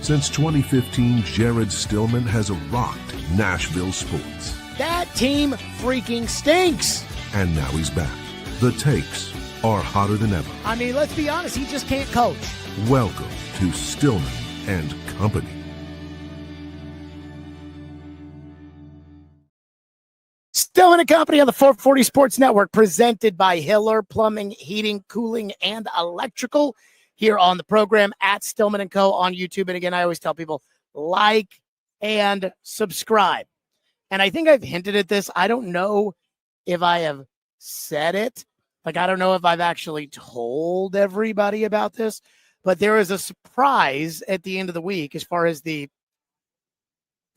Since 2015, Jared Stillman has rocked Nashville sports. That team freaking stinks. And now he's back. The takes are hotter than ever. I mean, let's be honest, he just can't coach. Welcome to Stillman and Company. Stillman and Company on the 440 Sports Network, presented by Hiller Plumbing, Heating, Cooling, and Electrical, here on the program at Stillman Co. on YouTube. And again, I always tell people, like and subscribe. And I think I've hinted at this. I don't know if I have said it. Like, I don't know if I've actually told everybody about this, but there is a surprise at the end of the week as far as the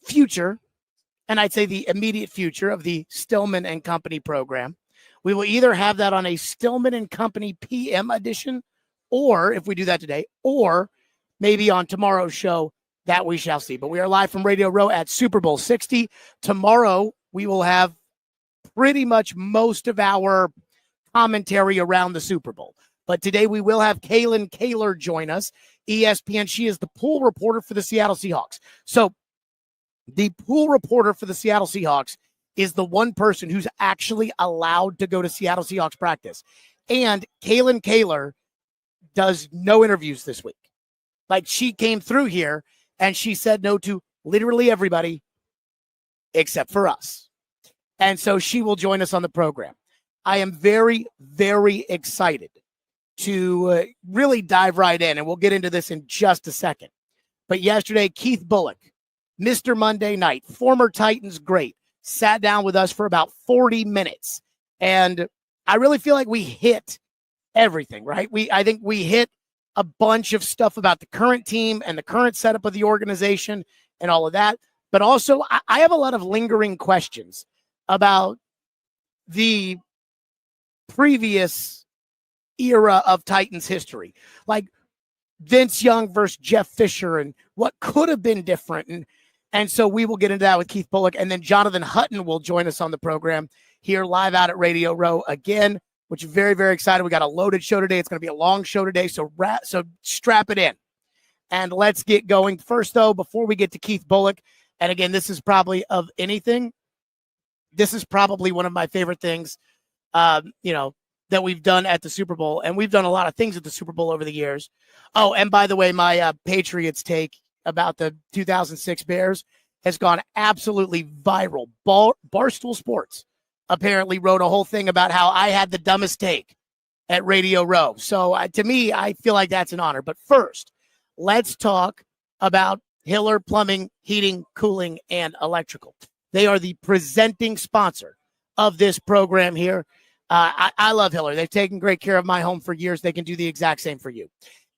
future, and I'd say the immediate future of the Stillman and Company program. We will either have that on a Stillman and Company PM edition, or if we do that today, or maybe on tomorrow's show, that we shall see. But we are live from Radio Row at Super Bowl 60. Tomorrow, we will have pretty much most of our commentary around the Super Bowl. But today we will have Kalyn Kahler join us, ESPN. She is the pool reporter for the Seattle Seahawks. So the pool reporter for the Seattle Seahawks is the one person who's actually allowed to go to Seattle Seahawks practice. And Kalyn Kahler does no interviews this week. Like, she came through here and she said no to literally everybody except for us. And so she will join us on the program. I am very, very excited to really dive right in, and we'll get into this in just a second. But yesterday, Keith Bulluck, Mr. Monday Night, former Titans great, sat down with us for about 40 minutes. And I really feel like we hit everything, right? I think we hit a bunch of stuff about the current team and the current setup of the organization and all of that. But also, I have a lot of lingering questions about the previous era of Titans history, like Vince Young versus Jeff Fisher and what could have been different. And so we will get into that with Keith Bulluck. And then Jonathan Hutton will join us on the program here live out at Radio Row again, which is very, very excited. We got a loaded show today. It's going to be a long show today, so strap it in. And let's get going. First, though, before we get to Keith Bulluck, and again, this is probably of anything, this is probably one of my favorite things, that we've done at the Super Bowl. And we've done a lot of things at the Super Bowl over the years. Oh, and by the way, my Patriots take about the 2006 Bears has gone absolutely viral. Barstool Sports apparently wrote a whole thing about how I had the dumbest take at Radio Row. So to me, I feel like that's an honor. But first, let's talk about Hiller Plumbing, Heating, Cooling, and Electrical. They are the presenting sponsor of this program here. I love Hiller. They've taken great care of my home for years. They can do the exact same for you.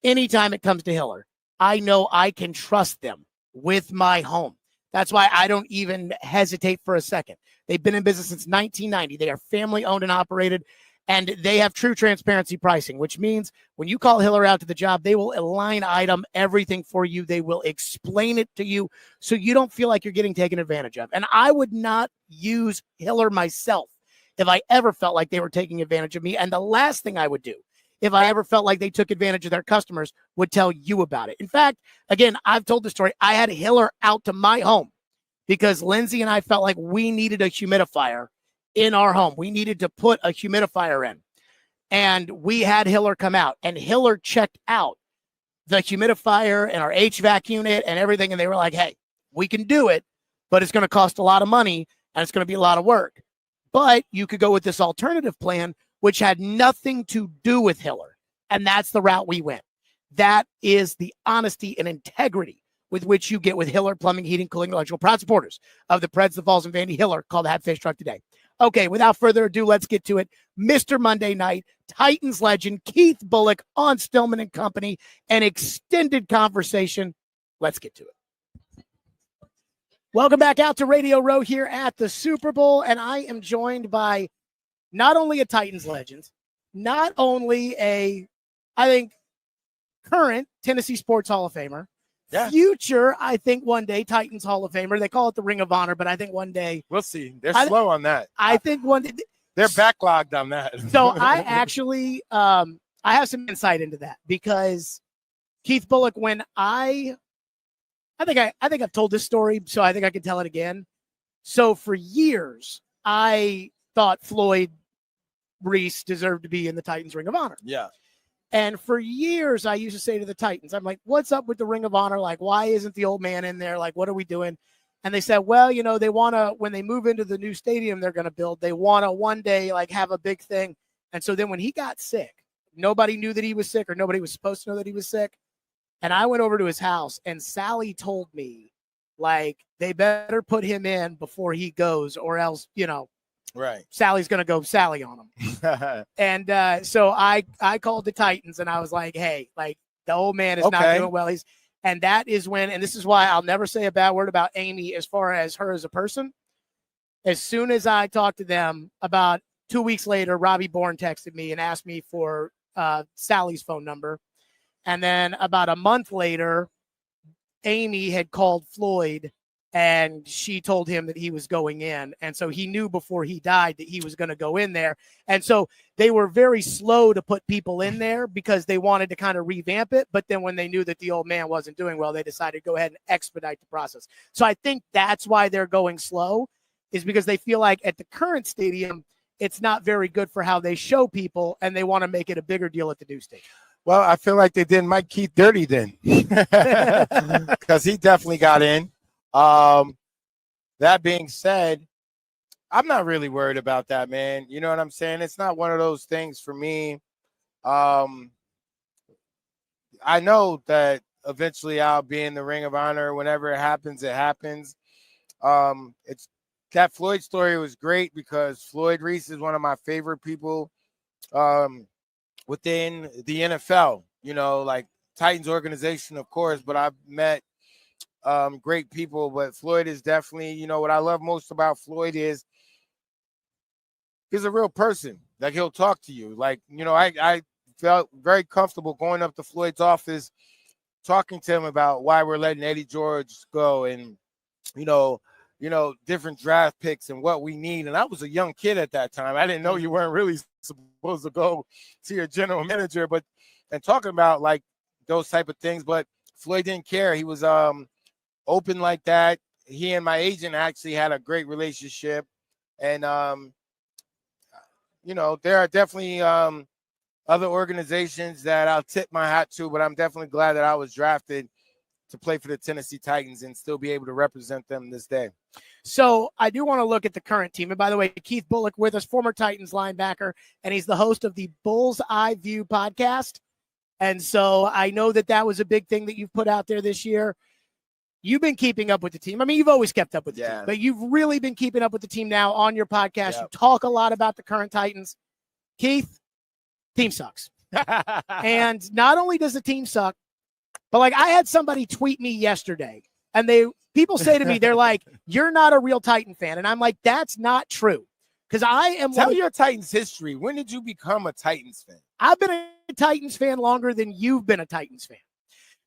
Anytime it comes to Hiller, I know I can trust them with my home. That's why I don't even hesitate for a second. They've been in business since 1990. They are family owned and operated, and they have true transparency pricing, which means when you call Hiller out to the job, they will line item everything for you. They will explain it to you so you don't feel like you're getting taken advantage of. And I would not use Hiller myself if I ever felt like they were taking advantage of me. And the last thing I would do if I ever felt like they took advantage of their customers would tell you about it. In fact, again, I've told the story. I had Hiller out to my home because Lindsay and I felt like we needed a humidifier in our home. We needed to put a humidifier in. And we had Hiller come out, and Hiller checked out the humidifier and our HVAC unit and everything. And they were like, hey, we can do it, but it's going to cost a lot of money and it's going to be a lot of work. But you could go with this alternative plan, which had nothing to do with Hiller. And that's the route we went. That is the honesty and integrity with which you get with Hiller Plumbing, Heating, Cooling, Electrical. Proud supporters of the Preds, the Falls, and Vandy. Hiller, call the Hat Fish Truck today. Okay, without further ado, let's get to it. Mr. Monday Night, Titans legend, Keith Bulluck on Stillman and Company, an extended conversation. Let's get to it. Welcome back out to Radio Row here at the Super Bowl, and I am joined by not only a Titans legend, not only I think, current Tennessee Sports Hall of Famer, future, I think one day, Titans Hall of Famer. They call it the Ring of Honor, but I think one day. We'll see. They're slow on that. I think one day. They're backlogged on that. So I actually, I have some insight into that because Keith Bulluck, when I I think I've told this story, so I think I can tell it again. So for years, I thought Floyd Reese deserved to be in the Titans Ring of Honor. Yeah. And for years, I used to say to the Titans, I'm like, what's up with the Ring of Honor? Like, why isn't the old man in there? Like, what are we doing? And they said, well, you know, they want to, when they move into the new stadium they're going to build, they want to one day like have a big thing. And so then when he got sick, nobody knew that he was sick or nobody was supposed to know that he was sick. And I went over to his house and Sally told me, like, they better put him in before he goes or else, you know, right. Sally's going to go Sally on him. And so I called the Titans and I was like, hey, like the old man is not doing well. And that is when, and this is why I'll never say a bad word about Amy as far as her as a person. As soon as I talked to them, about 2 weeks later, Robbie Bourne texted me and asked me for Sally's phone number. And then about a month later, Amy had called Floyd and she told him that he was going in. And so he knew before he died that he was going to go in there. And so they were very slow to put people in there because they wanted to kind of revamp it. But then when they knew that the old man wasn't doing well, they decided to go ahead and expedite the process. So I think that's why they're going slow, is because they feel like at the current stadium, it's not very good for how they show people, and they want to make it a bigger deal at the new stadium. Well, I feel like they did Mike Keith dirty then, because he definitely got in. That being said, I'm not really worried about that, man. You know what I'm saying? It's not one of those things for me. I know that eventually I'll be in the Ring of Honor. Whenever it happens, it happens. It's that Floyd story was great because Floyd Reese is one of my favorite people within the NFL. You know, like Titans organization, of course, but I've met great people, but Floyd is definitely, you know, what I love most about Floyd is he's a real person. Like, he'll talk to you. Like, you know, I felt very comfortable going up to Floyd's office, talking to him about why we're letting Eddie George go and, you know, different draft picks and what we need. And I was a young kid at that time. I didn't know you weren't really supposed to go to your general manager, and talking about like those type of things. But Floyd didn't care. He was open like that. He and my agent actually had a great relationship. And, you know, there are definitely other organizations that I'll tip my hat to, but I'm definitely glad that I was drafted to play for the Tennessee Titans and still be able to represent them this day. So I do want to look at the current team. And by the way, Keith Bulluck with us, former Titans linebacker, and he's the host of the Bull's Eye View podcast. And so I know that was a big thing that you've put out there this year. You've been keeping up with the team. I mean, you've always kept up with the team, but you've really been keeping up with the team now on your podcast. You talk a lot about the current Titans. Keith, team sucks. And not only does the team suck, but like I had somebody tweet me yesterday, and people say to me, they're like, you're not a real Titan fan. And I'm like, that's not true. Because I am. Tell your Titans history. When did you become a Titans fan? I've been a Titans fan longer than you've been a Titans fan.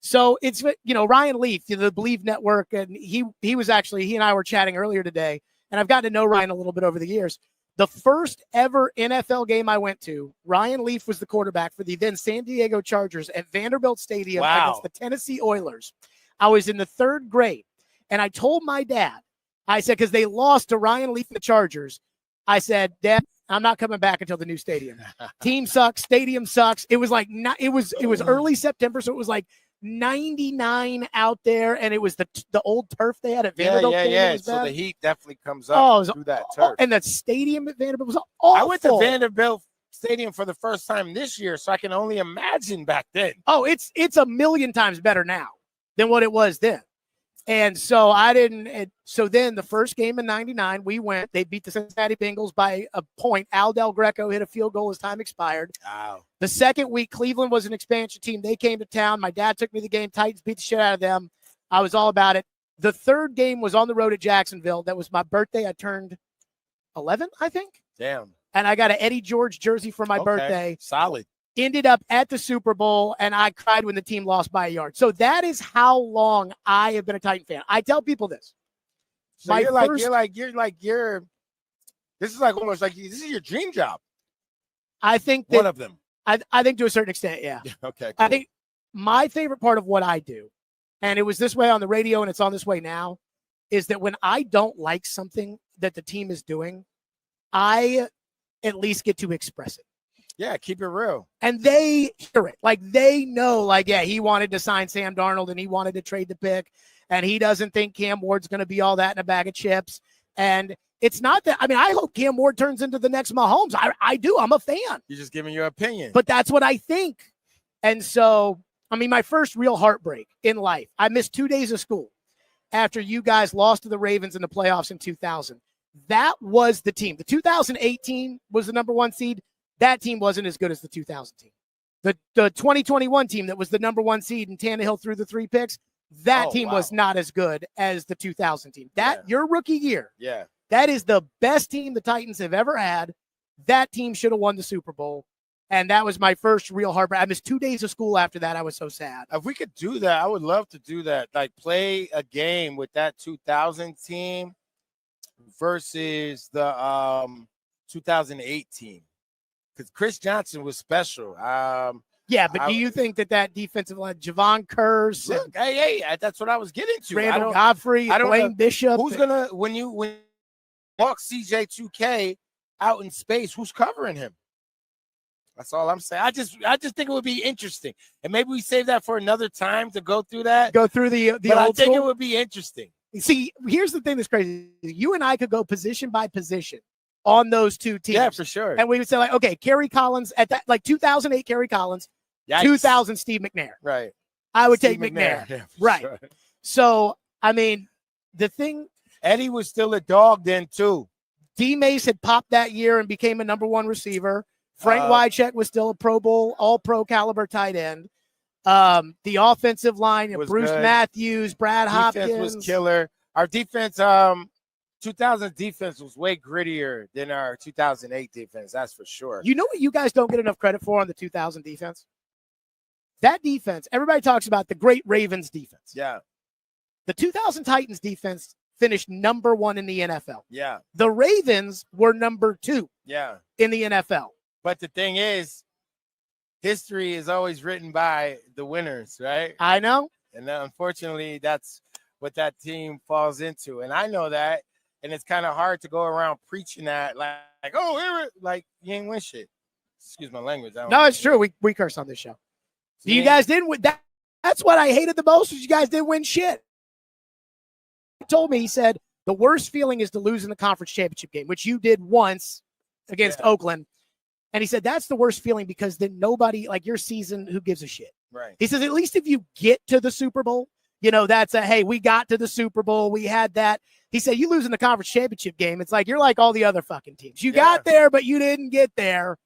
So it's, you know, Ryan Leaf, the Believe Network, and he and I were chatting earlier today, and I've gotten to know Ryan a little bit over the years. The first ever NFL game I went to, Ryan Leaf was the quarterback for the then San Diego Chargers at Vanderbilt Stadium against the Tennessee Oilers. I was in the 3rd grade, and I told my dad, I said, because they lost to Ryan Leaf and the Chargers, I said, Dad, I'm not coming back until the new stadium. Team sucks, stadium sucks. It was like it was early September, so it was like 99 out there, and it was the old turf they had at Vanderbilt. Yeah. So the heat definitely comes up through that turf. And the stadium at Vanderbilt was awful. I went to Vanderbilt Stadium for the first time this year, so I can only imagine back then. Oh, it's a million times better now than what it was then. And so so then the first game in 99, they beat the Cincinnati Bengals by a point. Al Del Greco hit a field goal as time expired. Wow. The second week, Cleveland was an expansion team. They came to town. My dad took me to the game. Titans beat the shit out of them. I was all about it. The third game was on the road at Jacksonville. That was my birthday. I turned 11, I think. Damn. And I got an Eddie George jersey for my birthday. Solid. Ended up at the Super Bowl, and I cried when the team lost by a yard. So that is how long I have been a Titan fan. I tell people this. So this is like almost like this is your dream job. I think one of them. I think to a certain extent, yeah. Okay. Cool. I think my favorite part of what I do and it was this way on the radio and it's on this way now, is that when I don't like something that the team is doing, I at least get to express it. Yeah, keep it real. And they hear it. Like, they know, like, yeah, he wanted to sign Sam Darnold and he wanted to trade the pick, and he doesn't think Cam Ward's going to be all that in a bag of chips. And it's not that, I mean, I hope Cam Ward turns into the next Mahomes. I do. I'm a fan. You're just giving your opinion. But that's what I think. And so, I mean, my first real heartbreak in life, I missed 2 days of school after you guys lost to the Ravens in the playoffs in 2000. That was the team. The 2018 was the number one seed. That team wasn't as good as the 2000 team. The 2021 team that was the number one seed and Tannehill threw the 3 picks, that team was not as good as the 2000 team. Your rookie year, that is the best team the Titans have ever had. That team should have won the Super Bowl. And that was my first real heartbreak. I missed 2 days of school after that. I was so sad. If we could do that, I would love to do that. Like, play a game with that 2000 team versus the 2008 team. Because Chris Johnson was special. Yeah, but do you think that defensive line, Javon Curse, hey, that's what I was getting to. Randall Godfrey, Blaine Bishop. Who's gonna when you walk CJ2K out in space? Who's covering him? That's all I'm saying. I just think it would be interesting, and maybe we save that for another time to go through that. Go through the but old I think school. it would be interesting. See, here's the thing that's crazy. You and I could go position by position on those two teams. Yeah, for sure. And we would say, like, okay, Kerry Collins at that, like 2008 Kerry Collins, Yikes. 2000 Steve McNair. Right. I would Steve take McNair. Yeah, right. Sure. So, I mean, the thing. Eddie was still a dog then, too. D. Mace had popped that year and became a number one receiver. Frank Wycheck was still a Pro Bowl, all-pro caliber tight end. The offensive line, Bruce good. Matthews, Brad Hopkins. Defense was killer. Our defense, 2000 defense was way grittier than our 2008 defense. That's for sure. You know what you guys don't get enough credit for on the 2000 defense? That defense, everybody talks about the great Ravens defense. Yeah. The 2000 Titans defense finished number 1 in the NFL. Yeah. The Ravens were number 2 in the NFL. But the thing is, history is always written by the winners, right? I know. And unfortunately, that's what that team falls into. And I know that. And it's kind of hard to go around preaching that, like oh, like, you ain't win shit. Excuse my language. No, it's true. We curse on this show. So you guys didn't win. That's what I hated the most, was you guys didn't win shit. He told me, he said, the worst feeling is to lose in the conference championship game, which you did once against Oakland. And he said, that's the worst feeling, because then nobody, like, your season, who gives a shit? Right. He says, at least if you get to the Super Bowl, you know, that's hey, we got to the Super Bowl. We had that. He said, you lose in the conference championship game, it's like you're like all the other fucking teams. You got there, but you didn't get there.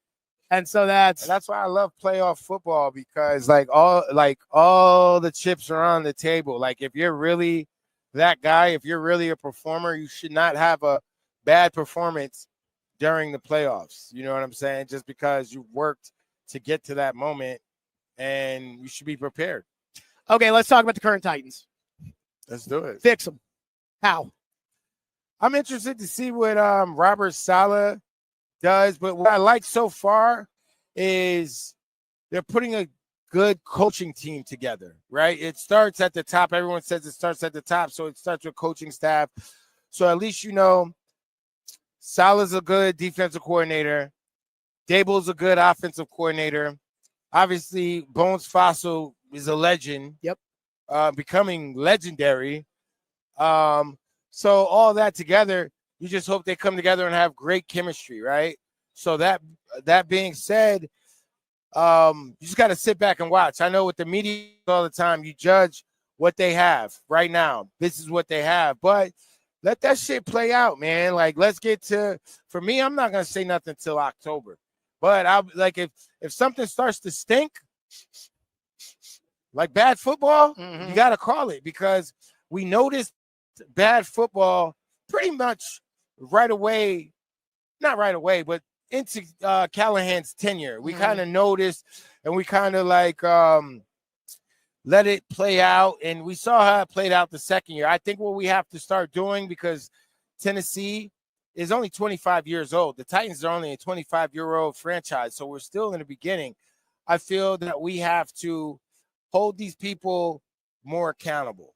And so that's why I love playoff football, because all the chips are on the table. Like, if you're really that guy, if you're really a performer, you should not have a bad performance during the playoffs. You know what I'm saying? Just because you worked to get to that moment, and you should be prepared. Okay, let's talk about the current Titans. Let's do it. Fix them. How? I'm interested to see what Robert Saleh does, but what I like so far is they're putting a good coaching team together, right? It starts at the top. Everyone says it starts at the top, so it starts with coaching staff. So at least you know Saleh's a good defensive coordinator. Dable's a good offensive coordinator. Obviously, Bones Fossil is a legend. Yep. Becoming legendary. So all that together, you just hope they come together and have great chemistry, right? So that being said, you just got to sit back and watch. I know with the media all the time, you judge what they have right now. This is what they have, but let that shit play out, man. Like, let's get to, for me, I'm not going to say nothing till October, but I'll like, if something starts to stink, like bad football, you got to call it, because we noticed bad football pretty much right away, not right away, but into Callahan's tenure. We kind of noticed, and we kind of like let it play out, and we saw how it played out the second year. I think what we have to start doing, because Tennessee is only 25 years old. The Titans are only a 25-year-old franchise, so we're still in the beginning. I feel that we have to hold these people more accountable.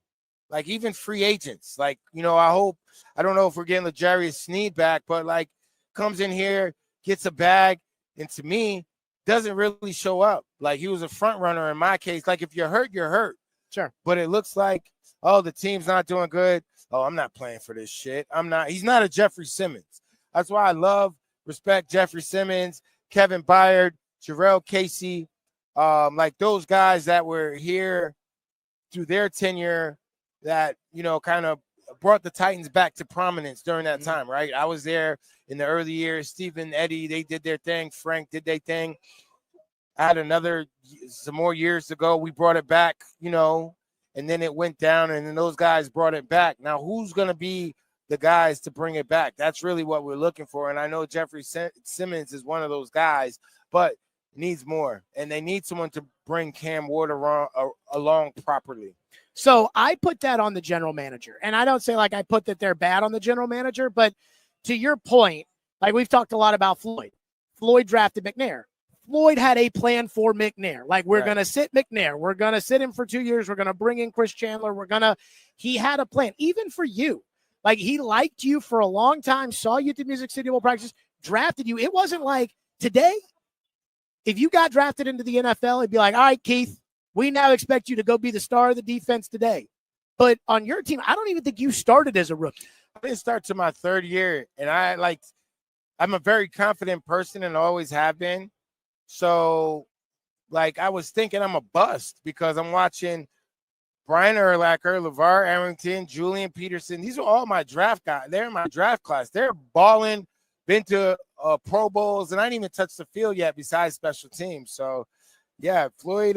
Like even free agents, like, I don't know if we're getting L'Jarius Sneed back, but like comes in here, gets a bag, and to me, doesn't really show up. Like he was a front runner in my case. Like if you're hurt, you're hurt. Sure. But it looks like, oh, the team's not doing good. Oh, I'm not playing for this shit. He's not a Jeffrey Simmons. That's why I respect Jeffrey Simmons, Kevin Byard, Jarrell Casey, like those guys that were here through their tenure that, kind of brought the Titans back to prominence during that time, right? I was there in the early years. Stephen, Eddie, they did their thing. Frank did their thing. I had some more years ago. We brought it back, and then it went down, and then those guys brought it back. Now, who's going to be the guys to bring it back? That's really what we're looking for. And I know Jeffrey Simmons is one of those guys, but needs more. And they need someone to bring Cam Ward along properly. So I put that on the general manager. And I don't say like I put that they're bad on the general manager, but to your point, like we've talked a lot about Floyd. Floyd drafted McNair. Floyd had a plan for McNair. Like we're going to sit McNair. We're going to sit him for 2 years. We're going to bring in Chris Chandler. He had a plan, even for you. Like he liked you for a long time, saw you at the Music City Bowl practice, drafted you. It wasn't like today, if you got drafted into the NFL, it'd be like, all right, Keith, we now expect you to go be the star of the defense today. But on your team, I don't even think you started as a rookie. I didn't start to my third year, and I'm a very confident person and always have been. So, like, I was thinking I'm a bust because I'm watching Brian Urlacher, LeVar Arrington, Julian Peterson. These are all my draft guys. They're in my draft class. They're balling, been to Pro Bowls, and I didn't even touch the field yet besides special teams. So, yeah, Floyd,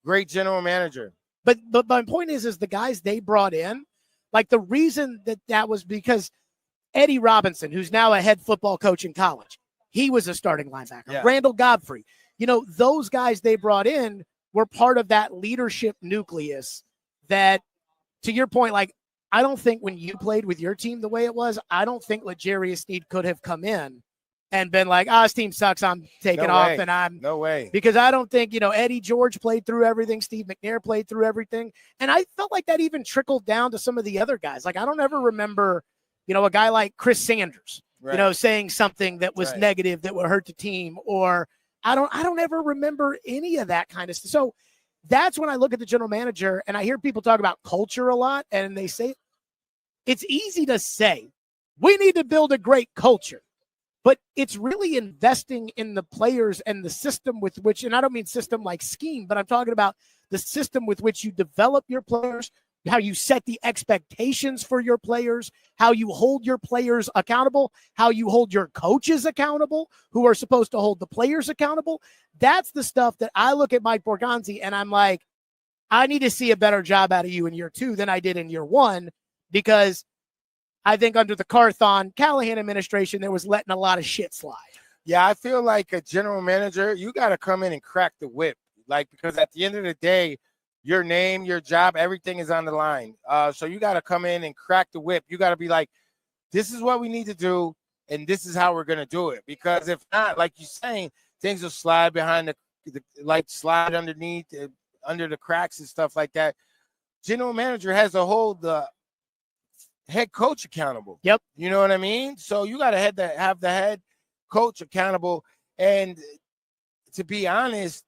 great general manager. But my point is the guys they brought in, like the reason that was because Eddie Robinson, who's now a head football coach in college, he was a starting linebacker. Yeah. Randall Godfrey, those guys they brought in were part of that leadership nucleus that, to your point, like, I don't think when you played with your team the way it was, I don't think L'Jarius Sneed could have come in and been like, this team sucks, I'm taking off. And I'm no way. Because I don't think, Eddie George played through everything. Steve McNair played through everything. And I felt like that even trickled down to some of the other guys. Like, I don't ever remember, a guy like Chris Sanders, saying something that was negative that would hurt the team, or I don't ever remember any of that kind of stuff. So that's when I look at the general manager and I hear people talk about culture a lot, and they say it's easy to say we need to build a great culture, but it's really investing in the players and the system with which, and I don't mean system like scheme, but I'm talking about the system with which you develop your players, how you set the expectations for your players, how you hold your players accountable, how you hold your coaches accountable, who are supposed to hold the players accountable. That's the stuff that I look at Mike Borgonzi and I'm like, I need to see a better job out of you in year 2 than I did in year 1, because I think under the Carthon Callahan administration, there was letting a lot of shit slide. Yeah, I feel like a general manager, you got to come in and crack the whip. Like, because at the end of the day, your name, your job, everything is on the line. So you got to come in and crack the whip. You got to be like, this is what we need to do, and this is how we're going to do it. Because if not, like you're saying, things will slide behind slide underneath, under the cracks and stuff like that. General manager has to hold the head coach accountable. Yep. You know what I mean? So you got to have the head coach accountable. And to be honest,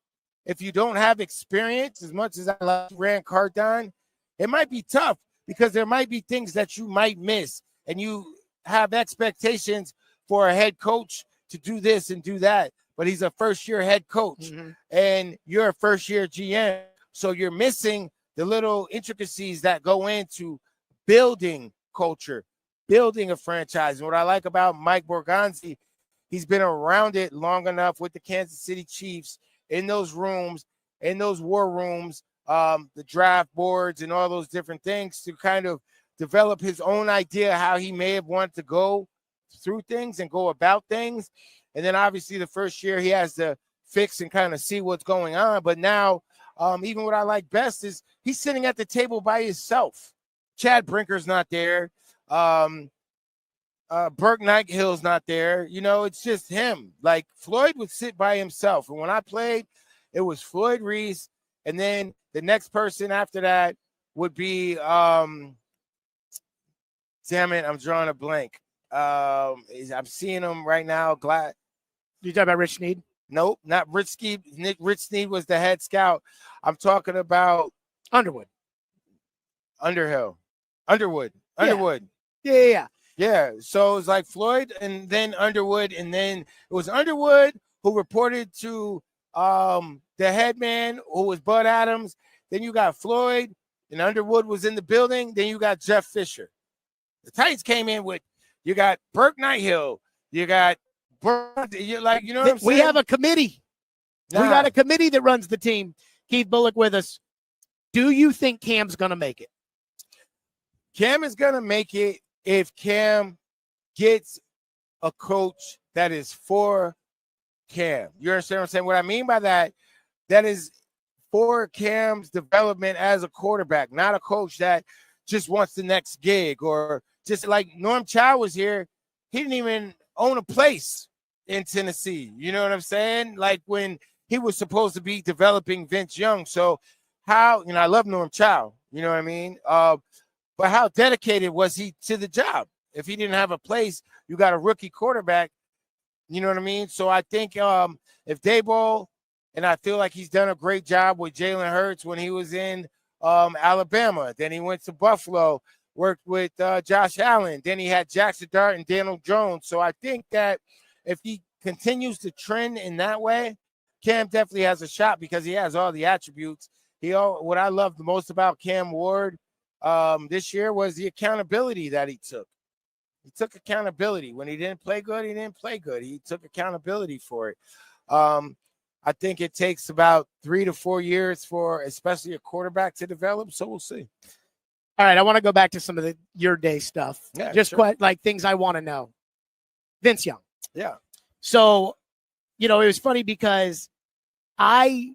if you don't have experience, as much as I love Grant Cardone, it might be tough because there might be things that you might miss, and you have expectations for a head coach to do this and do that, but he's a first-year head coach, and you're a first-year GM, so you're missing the little intricacies that go into building culture, building a franchise. And what I like about Mike Borgonzi, he's been around it long enough with the Kansas City Chiefs, in those rooms, in those war rooms, the draft boards and all those different things, to kind of develop his own idea how he may have wanted to go through things and go about things. And then obviously the first year he has to fix and kind of see what's going on. But now, even what I like best is he's sitting at the table by himself. Chad Brinker's not there. Burke Nighthill's not there. It's just him. Like, Floyd would sit by himself. And when I played, it was Floyd Reese And then the next person after that would be damn it, I'm drawing a blank. I'm seeing him right now. Glad You talking about Rich Snead? Nope, not Rich Snead. Rich Snead was the head scout. I'm talking about Underwood. Underwood. Yeah. Yeah. So it was like Floyd and then Underwood, and then it was Underwood who reported to the head man, who was Bud Adams. Then you got Floyd, and Underwood was in the building. Then you got Jeff Fisher. The Titans came in with, you got Burke Nighthill, you got you know what I'm saying? We have a committee. We got a committee that runs the team. Keith Bulluck with us. Do you think Cam's going to make it? Cam is going to make it if Cam gets a coach that is for Cam. You understand what I'm saying? What I mean by that is for Cam's development as a quarterback, not a coach that just wants the next gig, or just like Norm Chow was here. He didn't even own a place in Tennessee. You know what I'm saying? Like when he was supposed to be developing Vince Young. So how, I love Norm Chow, you know what I mean? But how dedicated was he to the job? If he didn't have a place, you got a rookie quarterback, you know what I mean? So I think if Daboll, and I feel like he's done a great job with Jalen Hurts when he was in Alabama. Then he went to Buffalo, worked with Josh Allen. Then he had Jackson Dart and Daniel Jones. So I think that if he continues to trend in that way, Cam definitely has a shot because he has all the attributes. What I love the most about Cam Ward this year was the accountability that he took. He took accountability. When he didn't play good, he didn't play good. He took accountability for it. I think it takes about 3 to 4 years for especially a quarterback to develop. So we'll see. All right, I want to go back to some of your day stuff. Yeah, just sure. quite like things I want to know. Vince Young. Yeah. So, it was funny because I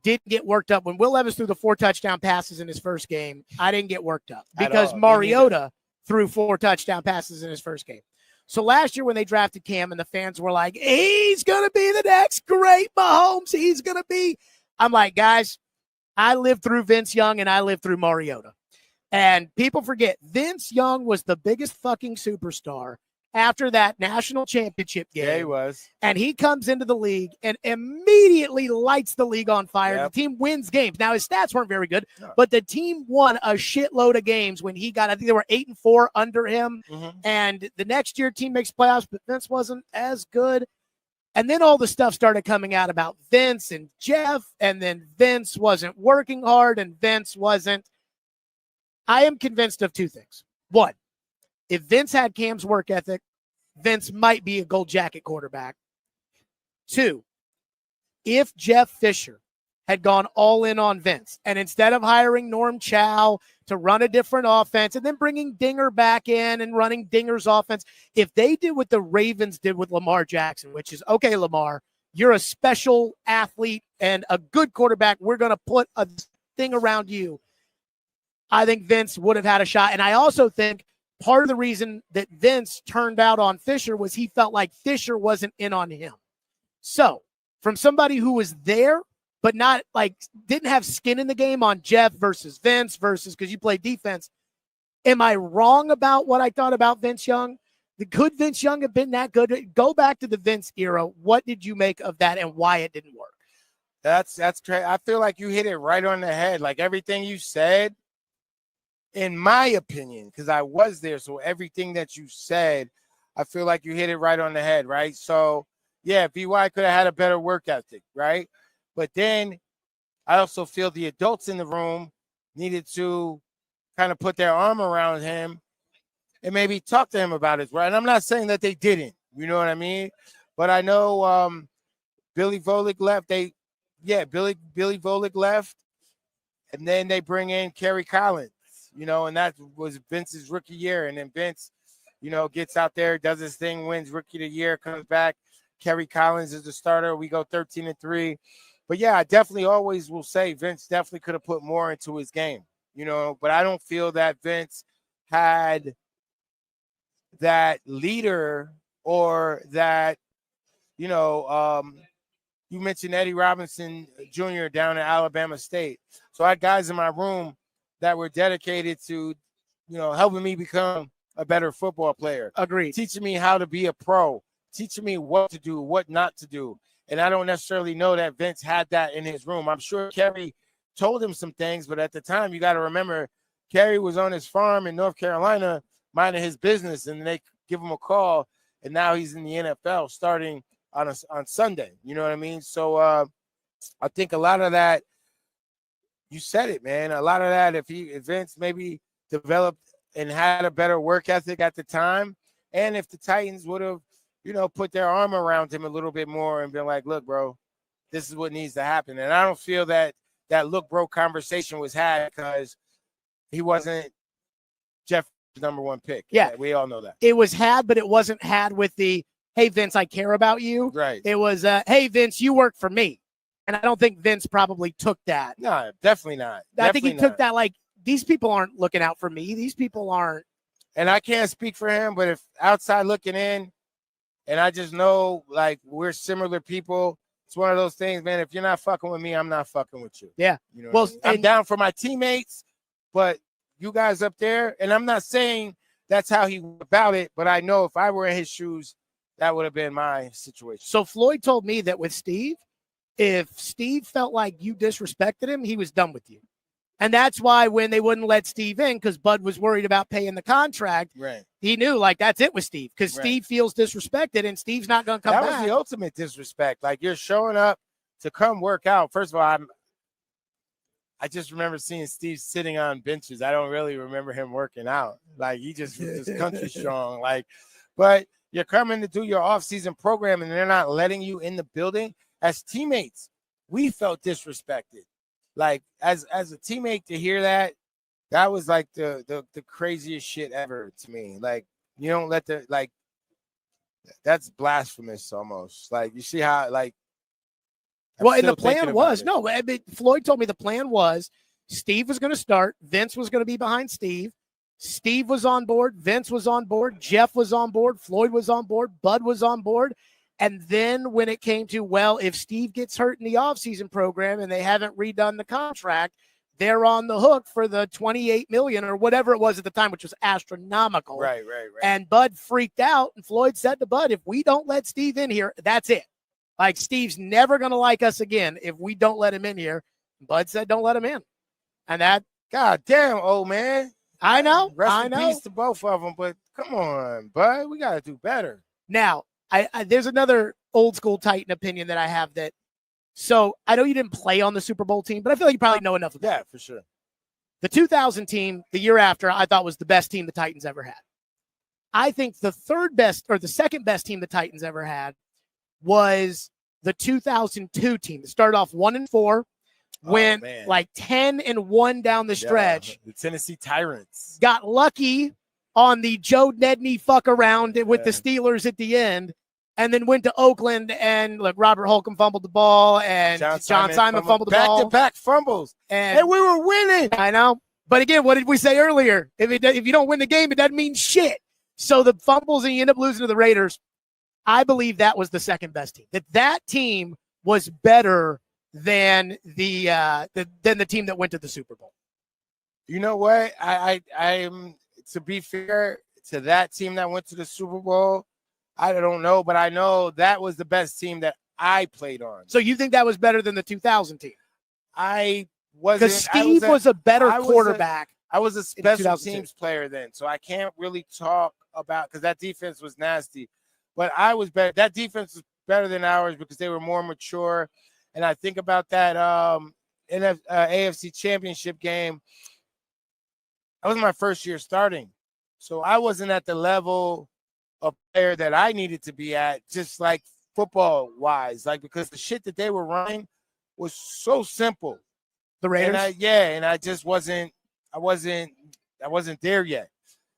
didn't get worked up when Will Levis threw the 4 touchdown passes in his first game. I didn't get worked up because Mariota threw 4 touchdown passes in his first game. So last year when they drafted Cam and the fans were like, he's going to be the next great Mahomes. He's going to be. I'm like, guys, I lived through Vince Young and I lived through Mariota. And people forget Vince Young was the biggest fucking superstar after that national championship game. Yeah, he was. And he comes into the league and immediately lights the league on fire. Yep. The team wins games. Now, his stats weren't very good, No. but the team won a shitload of games when he got, I think they were 8-4 under him. Mm-hmm. And the next year, team makes playoffs, but Vince wasn't as good. And then all the stuff started coming out about Vince and Jeff, and then Vince wasn't working hard, and Vince wasn't. I am convinced of 2 things. 1, if Vince had Cam's work ethic, Vince might be a gold jacket quarterback. 2, if Jeff Fisher had gone all in on Vince, and instead of hiring Norm Chow to run a different offense and then bringing Dinger back in and running Dinger's offense, if they did what the Ravens did with Lamar Jackson, which is, okay, Lamar, you're a special athlete and a good quarterback. We're going to put a thing around you. I think Vince would have had a shot. And I also think part of the reason that Vince turned out on Fisher was he felt like Fisher wasn't in on him. So from somebody who was there, but not like didn't have skin in the game on Jeff versus Vince versus because you play defense, am I wrong about what I thought about Vince Young? Could Vince Young have been that good? Go back to the Vince era. What did you make of that and why it didn't work? That's great. I feel like you hit it right on the head. Like everything you said, in my opinion, because I was there, so everything that you said, I feel like you hit it right on the head, right? So, yeah, VY could have had a better work ethic, right? But then I also feel the adults in the room needed to kind of put their arm around him and maybe talk to him about it, right? And I'm not saying that they didn't, you know what I mean? But I know Billy Volek left. Billy Volek left, and then they bring in Kerry Collins. And that was Vince's rookie year. And then Vince, gets out there, does his thing, wins rookie of the year, comes back. Kerry Collins is the starter. We go 13-3. But, yeah, I definitely always will say Vince definitely could have put more into his game, But I don't feel that Vince had that leader or that, you mentioned Eddie Robinson Jr. down at Alabama State. So I had guys in my room that were dedicated to, helping me become a better football player. Agreed. Teaching me how to be a pro, teaching me what to do, what not to do. And I don't necessarily know that Vince had that in his room. I'm sure Kerry told him some things, but at the time, you got to remember, Kerry was on his farm in North Carolina minding his business, and they give him a call, and now he's in the NFL starting on Sunday. You know what I mean? So I think a lot of that, you said it, man. A lot of that, if Vince maybe developed and had a better work ethic at the time, and if the Titans would have, put their arm around him a little bit more and been like, look, bro, this is what needs to happen. And I don't feel that look, bro, conversation was had because he wasn't Jeff's number one pick. Yeah. We all know that. It was had, but it wasn't had with the, hey, Vince, I care about you. Right. It was, hey, Vince, you work for me. And I don't think Vince probably took that. No, definitely not. I think he took that like, these people aren't looking out for me. These people aren't. And I can't speak for him, but if outside looking in, and I just know, like, we're similar people, it's one of those things, man. If you're not fucking with me, I'm not fucking with you. Yeah. Well, I'm down for my teammates, but you guys up there, and I'm not saying that's how he went about it, but I know if I were in his shoes, that would have been my situation. So Floyd told me that with Steve, if Steve felt like you disrespected him, he was done with you. And that's why when they wouldn't let Steve in, because Bud was worried about paying the contract, right, he knew, like, that's it with Steve, because Steve feels disrespected, and Steve's not going to come back. That was the ultimate disrespect. Like, you're showing up to come work out. First of all, I just remember seeing Steve sitting on benches. I don't really remember him working out. Like, he just was just country strong. Like, but you're coming to do your off-season program, and they're not letting you in the building. As teammates, we felt disrespected. Like, as a teammate, to hear that was like the craziest shit ever to me. Like, you don't let that's blasphemous almost. Like, you see how, like, well, and the plan was, Floyd told me the plan was Steve was going to start. Vince was going to be behind Steve. Steve was on board. Vince was on board. Jeff was on board. Floyd was on board. Bud was on board. And then when it came to, well, if Steve gets hurt in the offseason program and they haven't redone the contract, they're on the hook for the $28 million or whatever it was at the time, which was astronomical. Right. And Bud freaked out. And Floyd said to Bud, if we don't let Steve in here, that's it. Like, Steve's never going to like us again if we don't let him in here. Bud said, don't let him in. And that, God damn, old man. I know. Rest in peace to both of them, but come on, Bud. We got to do better. Now, I there's another old school Titan opinion that I have that, so I know you didn't play on the Super Bowl team, but I feel like you probably know enough about it. Yeah, for sure. The 2000 team, the year after, I thought was the best team the Titans ever had. I think the third best or the second best team the Titans ever had was the 2002 team. It started off 1-4, went like 10-1 down the stretch. The Tennessee Tyrants. Got lucky on the Joe Nedney fuck around with the Steelers at the end, and then went to Oakland and Robert Holcomb fumbled the ball and John Simon fumbled the ball. Back-to-back fumbles. And we were winning. I know. But again, what did we say earlier? If you don't win the game, it doesn't mean shit. So the fumbles and you end up losing to the Raiders. I believe that was the second best team. That team was better than the team that went to the Super Bowl. You know what? I'm to be fair to that team that went to the Super Bowl, I don't know, but I know that was the best team that I played on. So you think that was better than the 2000 team? I wasn't. Because Steve was a better quarterback. I was a special teams player then, so I can't really talk about because that defense was nasty. But I was better. That defense was better than ours because they were more mature. And I think about that AFC Championship game. That was my first year starting. So I wasn't at the level of player that I needed to be at, just like football-wise. Like, because the shit that they were running was so simple. The Raiders? And I just wasn't there yet.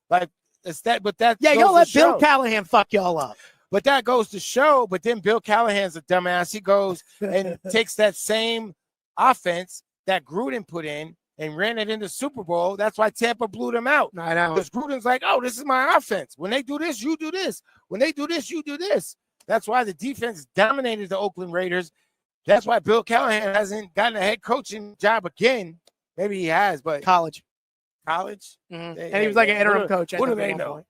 Like, it's that, but that y'all let Bill Callahan fuck y'all up. But that goes to show, but then Bill Callahan's a dumbass. He goes and takes that same offense that Gruden put in and ran it into Super Bowl. That's why Tampa blew them out. I know. Because Gruden's like, oh, this is my offense. When they do this, you do this. When they do this, you do this. That's why the defense dominated the Oakland Raiders. That's why Bill Callahan hasn't gotten a head coaching job again. Maybe he has, but College. Mm-hmm. And he was like an interim coach. What do they know?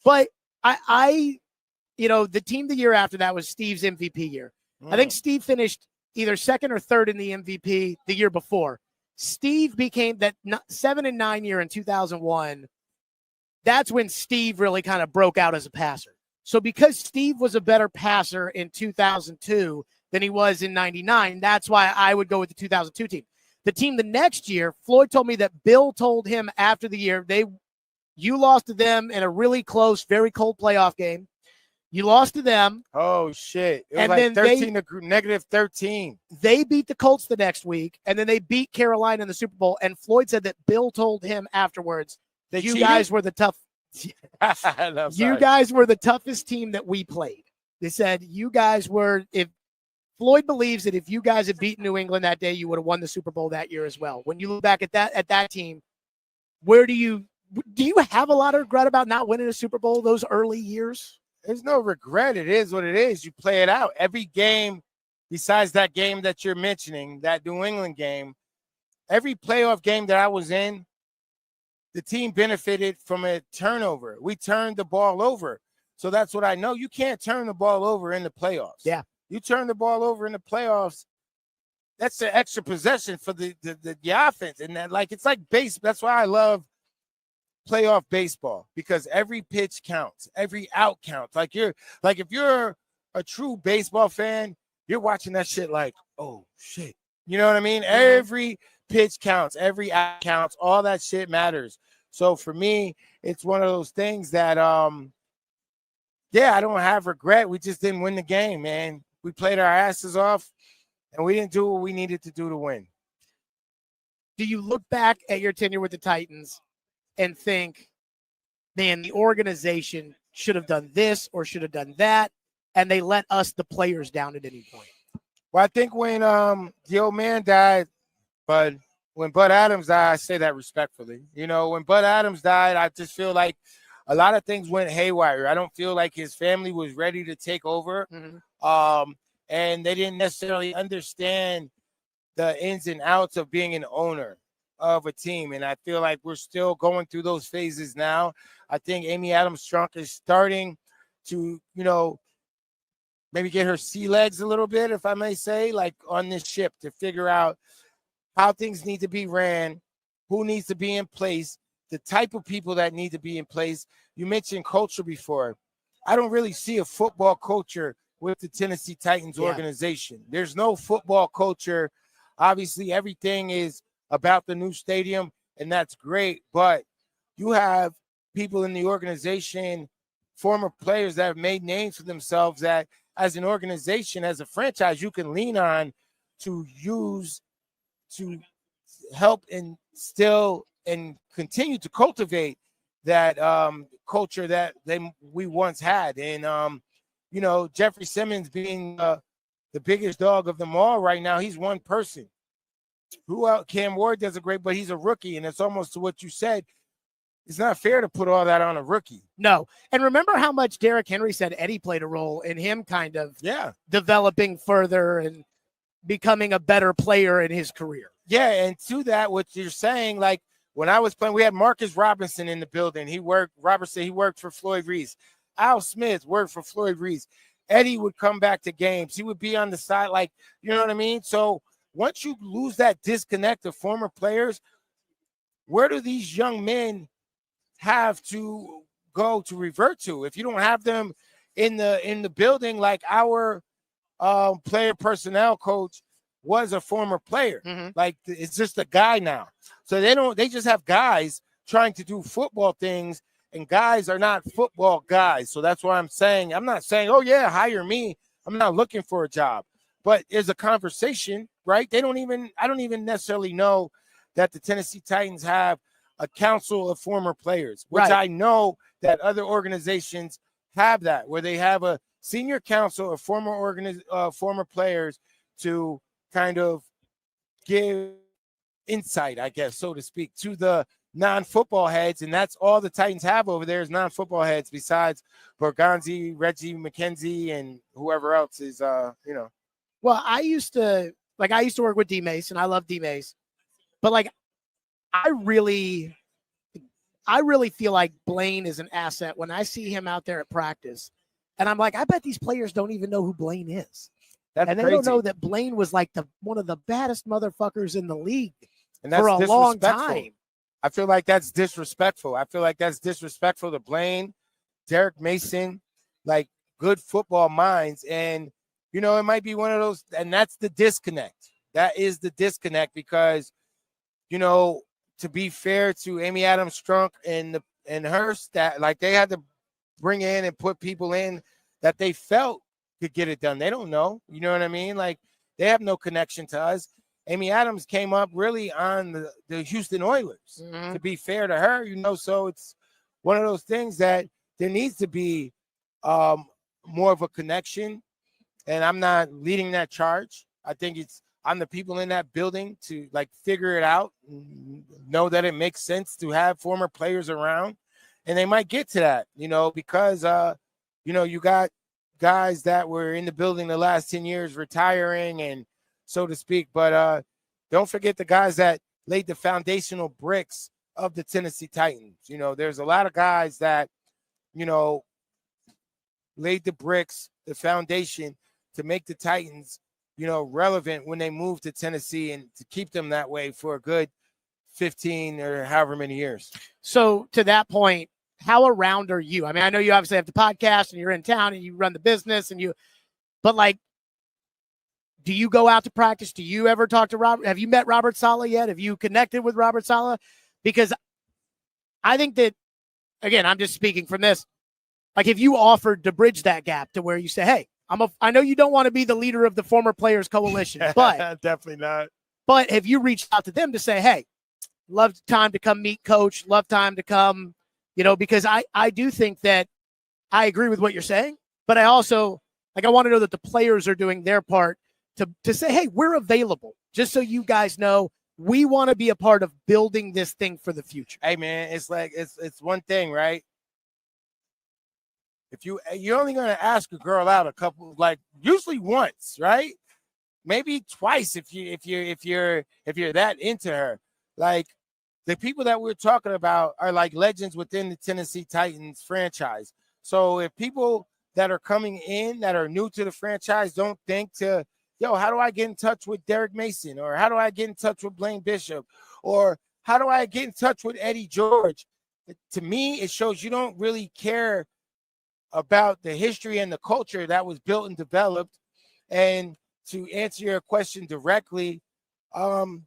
But I, the team the year after that was Steve's MVP year. I think Steve finished either second or third in the MVP the year before. Steve became that 7-9 year in 2001. That's when Steve really kind of broke out as a passer. So because Steve was a better passer in 2002 than he was in 99, that's why I would go with the 2002 team. The team the next year, Floyd told me that Bill told him after the year, you lost to them in a really close, very cold playoff game. You lost to them. Oh, shit. It was and like then -13. They beat the Colts the next week, and then they beat Carolina in the Super Bowl. And Floyd said that Bill told him afterwards, you guys were the tough. You guys were the toughest team that we played. They said you guys were, if Floyd believes that if you guys had beaten New England that day, you would have won the Super Bowl that year as well. When you look back at that team, do you have a lot of regret about not winning a Super Bowl those early years? There's no regret. It is what it is. You play it out. Every game, besides that game that you're mentioning, that New England game, every playoff game that I was in, the team benefited from a turnover. We turned the ball over. So that's what I know. You can't turn the ball over in the playoffs. Yeah. You turn the ball over in the playoffs, that's an extra possession for the offense. And it's like base. That's why I love playoff baseball, because every pitch counts, every out counts. If you're a true baseball fan, you're watching that shit like, oh shit. You know what I mean? Mm-hmm. Every pitch counts, every out counts, all that shit matters. So for me, it's one of those things that I don't have regret. We just didn't win the game, man. We played our asses off and we didn't do what we needed to do to win. Do you look back at your tenure with the Titans and think, man, the organization should have done this or should have done that, and they let us, the players, down at any point? Well, I think when the old man died, when Bud Adams died, I say that respectfully. When Bud Adams died, I just feel like a lot of things went haywire. I don't feel like his family was ready to take over, and they didn't necessarily understand the ins and outs of being an owner of a team. And I feel like we're still going through those phases now. I think Amy Adams-Strunk is starting to, maybe get her sea legs a little bit, if I may say, like on this ship, to figure out how things need to be ran, who needs to be in place, the type of people that need to be in place. You mentioned culture before. I don't really see a football culture with the Tennessee Titans organization. There's no football culture. Obviously, everything is about the new stadium, and that's great. But you have people in the organization, former players that have made names for themselves that as an organization, as a franchise, you can lean on to use to help instill and continue to cultivate that culture that we once had. And, Jeffrey Simmons being the biggest dog of them all right now, he's one person. Who else? Cam Ward does a great, but he's a rookie. And it's almost to what you said. It's not fair to put all that on a rookie. No. And remember how much Derrick Henry said Eddie played a role in him kind of developing further and becoming a better player in his career. Yeah, and to that, what you're saying, like when I was playing, we had Marcus Robinson in the building. Robert said he worked for Floyd Reese. Al Smith worked for Floyd Reese. Eddie would come back to games. He would be on the side, like, you know what I mean? So once you lose that disconnect of former players, where do these young men have to go to revert to? If you don't have them in the building, like our player personnel coach was a former player. Like, it's just a guy now. So they just have guys trying to do football things, and guys are not football guys. So that's why I'm not saying, oh yeah, hire me. I'm not looking for a job. But there's a conversation, right? I don't even necessarily know that the Tennessee Titans have a council of former players, which I know that other organizations have that, where they have a senior council of former players to kind of give insight, I guess, so to speak, to the non-football heads. And that's all the Titans have over there is non-football heads, besides Borgonzi, Reggie McKenzie, and whoever else is, Well, I used to work with D Mace, and I love D Mace, but like I really feel like Blaine is an asset when I see him out there at practice, and I'm like, I bet these players don't even know who Blaine is. That's and they crazy. don't know that Blaine was like one of the baddest motherfuckers in the league and that's for a long time. I feel like that's disrespectful. I feel like that's disrespectful to Blaine, Derek Mason, like good football minds. And, you know, it might be one of those, and that's the disconnect. That is the disconnect because, you know, to be fair to Amy Adams Strunk and her stat, like they had to bring in and put people in that they felt could get it done. They don't know. You know what I mean? Like they have no connection to us. Amy Adams came up really on the Houston Oilers, to be fair to her, you know, so it's one of those things that there needs to be more of a connection, and I'm not leading that charge. I think it's on the people in that building to, like, figure it out, know that it makes sense to have former players around, and they might get to that, you know, because, you know, you got guys that were in the building the last 10 years retiring and so to speak, but don't forget the guys that laid the foundational bricks of the Tennessee Titans. You know, there's a lot of guys that, you know, laid the bricks, the foundation to make the Titans, you know, relevant when they moved to Tennessee and to keep them that way for a good 15 or however many years. So to that point, how around are you? I mean, I know you obviously have the podcast and you're in town and you run the business but like, do you go out to practice? Do you ever talk to Robert? Have you met Robert Saleh yet? Have you connected with Robert Saleh? Because I think that, again, I'm just speaking from this. Like if you offered to bridge that gap to where you say, hey, I know you don't want to be the leader of the former players coalition, but definitely not. But have you reached out to them to say, hey, love time to come meet coach, love time to come, you know, because I do think that I agree with what you're saying, but I also, like, I want to know that the players are doing their part to say, hey, we're available, just so you guys know we want to be a part of building this thing for the future. Hey, man, it's like it's one thing, right? If you're only going to ask a girl out a couple, like usually once, right? Maybe twice if you're that into her. Like the people that we're talking about are like legends within the Tennessee Titans franchise. So if people that are coming in that are new to the franchise don't think to, yo, how do I get in touch with Derek Mason? Or how do I get in touch with Blaine Bishop? Or how do I get in touch with Eddie George? To me, it shows you don't really care about the history and the culture that was built and developed. And to answer your question directly, who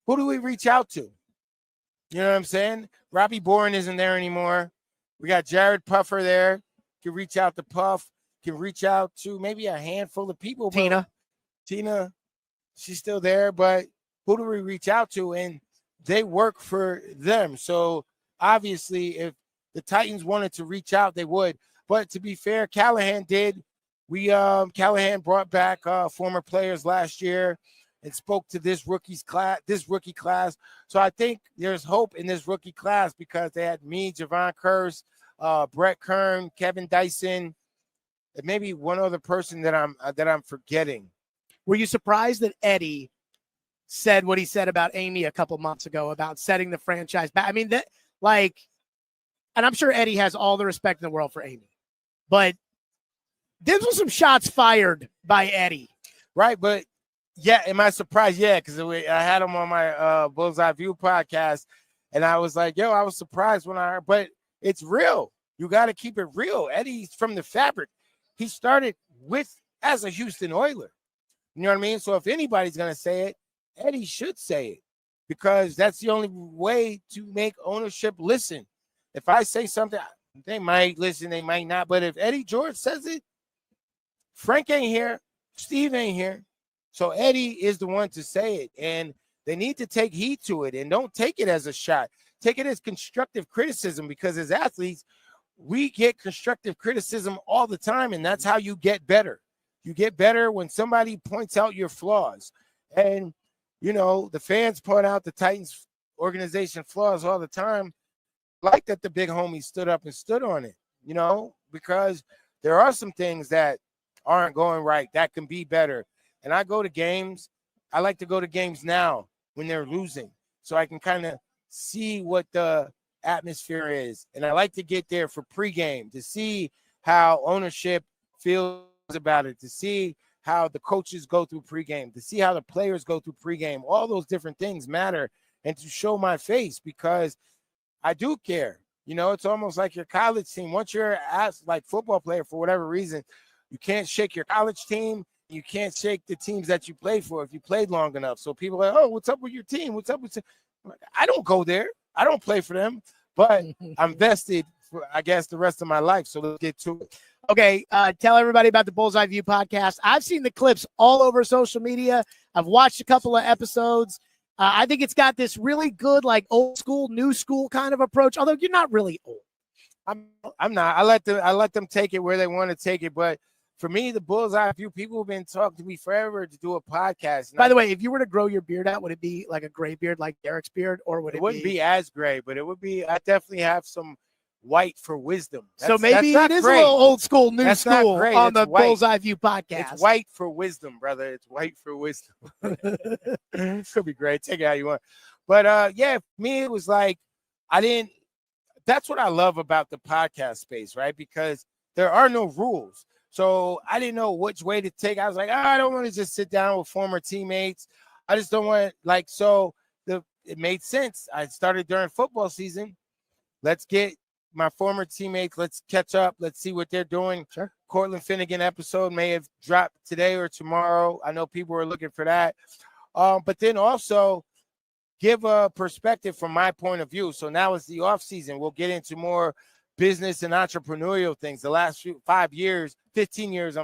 do we reach out to? You know what I'm saying? Robbie Bourne isn't there anymore. We got Jared Puffer there. You can reach out to Puff. Can reach out to maybe a handful of people. Tina, she's still there, but who do we reach out to? And they work for them. So obviously, if the Titans wanted to reach out, they would. But to be fair, Callahan did. Callahan brought back former players last year and spoke to this rookie class. So I think there's hope in this rookie class because they had me, Javon Curse, Brett Kern, Kevin Dyson, and maybe one other person that I'm forgetting. Were you surprised that Eddie said what he said about Amy a couple months ago about setting the franchise back? I mean, that, like, and I'm sure Eddie has all the respect in the world for Amy, but there was some shots fired by Eddie. Right, but yeah, am I surprised? Yeah, because I had him on my Bullseye View podcast, and I was like, yo, I was surprised when I heard, but it's real. You got to keep it real. Eddie's from the fabric. He started as a Houston Oiler. You know what I mean? So if anybody's going to say it, Eddie should say it because that's the only way to make ownership listen. If I say something, they might listen, they might not. But if Eddie George says it, Frank ain't here, Steve ain't here. So Eddie is the one to say it. And they need to take heed to it and don't take it as a shot. Take it as constructive criticism because as athletes, we get constructive criticism all the time, and that's how you get better. You get better when somebody points out your flaws. And, you know, the fans point out the Titans organization flaws all the time. Like that the big homie stood up and stood on it, you know, because there are some things that aren't going right. That can be better. And I go to games. I like to go to games now when they're losing, so I can kind of see what the atmosphere is. And I like to get there for pregame to see how ownership feels about it, to see how the coaches go through pregame, to see how the players go through pregame. All those different things matter, and to show my face, because I do care. You know, it's almost like your college team. Once you're like football player, for whatever reason, you can't shake your college team. You can't shake the teams that you played for if you played long enough. So people are like, oh, what's up with your team? What's up with you? I don't go there. I don't play for them, but I'm vested for, I guess, the rest of my life. So let's get to it. Okay, tell everybody about the Bullseye View podcast. I've seen the clips all over social media. I've watched a couple of episodes. I think it's got this really good, like, old school, new school kind of approach, although you're not really old. I'm not. I let them take it where they want to take it, but for me, the Bullseye View, people have been talking to me forever to do a podcast. By the way, if you were to grow your beard out, would it be like a gray beard like Derek's beard, or would it wouldn't be as gray, but it would be, I definitely have some white for wisdom. So maybe it is great. A little old school, new that's school on the white. Bullseye View podcast. It's white for wisdom, brother. It's white for wisdom. It could be great. Take it how you want. But yeah, for me, it was like, that's what I love about the podcast space, right? Because there are no rules. So I didn't know which way to take. I was like, I don't want to just sit down with former teammates. I just don't want it made sense. I started during football season. Let's get my former teammates. Let's catch up. Let's see what they're doing. Sure. Cortland Finnegan episode may have dropped today or tomorrow. I know people are looking for that. But then also give a perspective from my point of view. So now it's the off season. We'll get into more business and entrepreneurial things. The last 15 years,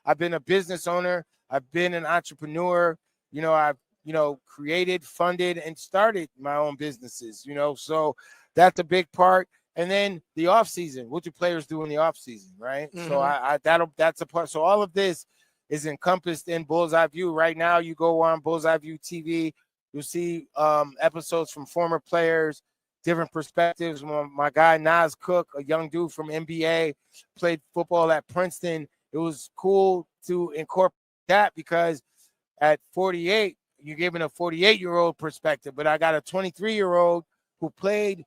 I've been a business owner. I've been an entrepreneur. I've created, funded, and started my own businesses, so that's a big part. And then the off season, what do players do in the off season, right? Mm-hmm. So that's a part. So all of this is encompassed in Bullseye View. Right now, you go on Bullseye View TV, you'll see episodes from former players, different perspectives. My guy Nas Cook, a young dude from NBA, played football at Princeton. It was cool to incorporate that because at 48, you're giving a 48-year-old perspective, but I got a 23-year-old who played,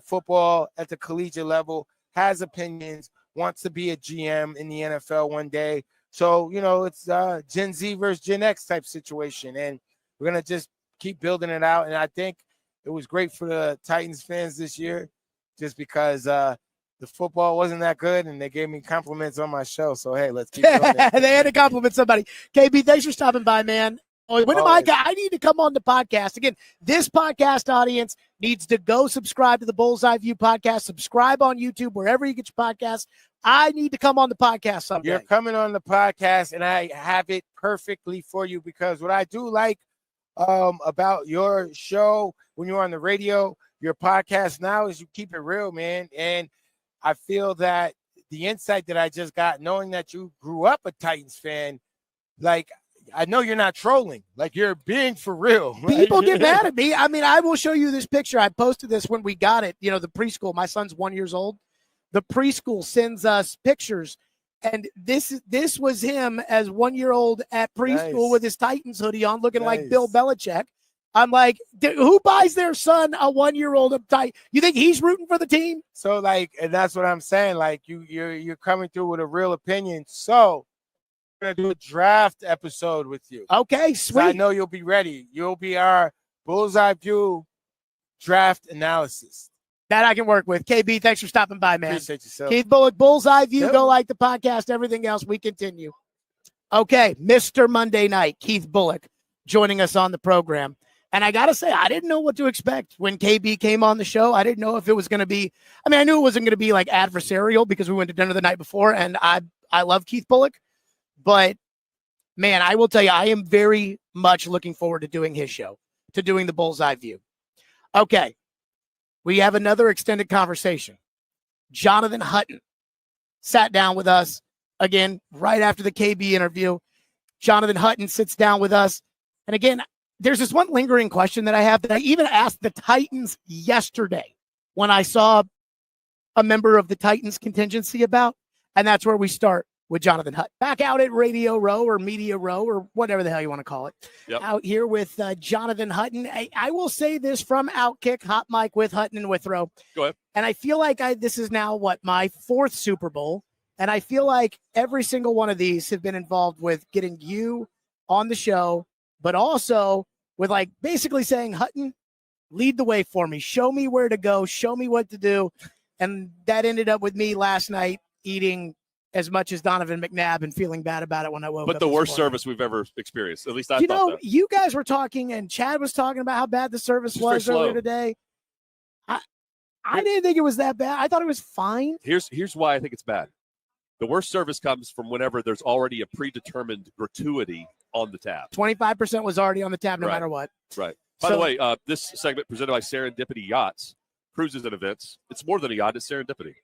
football at the collegiate level, has opinions, wants to be a GM in the NFL one day. So, it's Gen Z versus Gen X type situation, and we're going to just keep building it out. And I think it was great for the Titans fans this year just because the football wasn't that good, and they gave me compliments on my show. So, hey, let's keep doing it. They had to compliment somebody. KB, thanks for stopping by, man. When am I need to come on the podcast. Again, this podcast audience needs to go subscribe to the Bullseye View podcast. Subscribe on YouTube, wherever you get your podcasts. I need to come on the podcast someday. You're coming on the podcast, and I have it perfectly for you because what I do like about your show when you're on the radio, your podcast now, is you keep it real, man. And I feel that the insight that I just got, knowing that you grew up a Titans fan, like, I know you're not trolling. Like, you're being for real. Right? People get mad at me. I mean, I will show you this picture. I posted this when we got it. The preschool. My son's 1 year old. The preschool sends us pictures. And this was him as 1 year old at preschool with his Titans hoodie on, looking like Bill Belichick. I'm like, who buys their son a 1 year old uptight? You think he's rooting for the team? So, like, and that's what I'm saying. Like, you're coming through with a real opinion. So we're gonna do a draft episode with you. Okay, sweet. So I know you'll be ready. You'll be our Bullseye View draft analysis. That I can work with. KB, thanks for stopping by, man. Appreciate yourself. Keith Bulluck, Bullseye View. Yep. Go like the podcast. Everything else, we continue. Okay, Mr. Monday Night, Keith Bulluck, joining us on the program. And I got to say, I didn't know what to expect when KB came on the show. I didn't know if it was going to be, I knew it wasn't going to be like adversarial because we went to dinner the night before, and I love Keith Bulluck. But, man, I will tell you, I am very much looking forward to doing his show, to doing the Bullseye View. Okay, we have another extended conversation. Jonathan Hutton sat down with us, again, right after the KB interview. Jonathan Hutton sits down with us. And, again, there's this one lingering question that I have that I even asked the Titans yesterday when I saw a member of the Titans contingency about. And that's where we start with Jonathan Hutton. Back out at Radio Row or Media Row or whatever the hell you want to call it. Yep. Out here with Jonathan Hutton. I will say this from Outkick, Hot Mic with Hutton and Withrow. Go ahead. And I feel like this is now, my fourth Super Bowl. And I feel like every single one of these have been involved with getting you on the show, but also with basically saying, Hutton, lead the way for me. Show me where to go. Show me what to do. And that ended up with me last night eating as much as Donovan McNabb and feeling bad about it when I woke up. But the worst service we've ever experienced. At least I thought that. You guys were talking and Chad was talking about how bad the service was earlier today. I didn't think it was that bad. I thought it was fine. Here's why I think it's bad. The worst service comes from whenever there's already a predetermined gratuity on the tab. 25% was already on the tab no matter what. Right. By the way, this segment presented by Serendipity Yachts, cruises and events. It's more than a yacht. It's serendipity.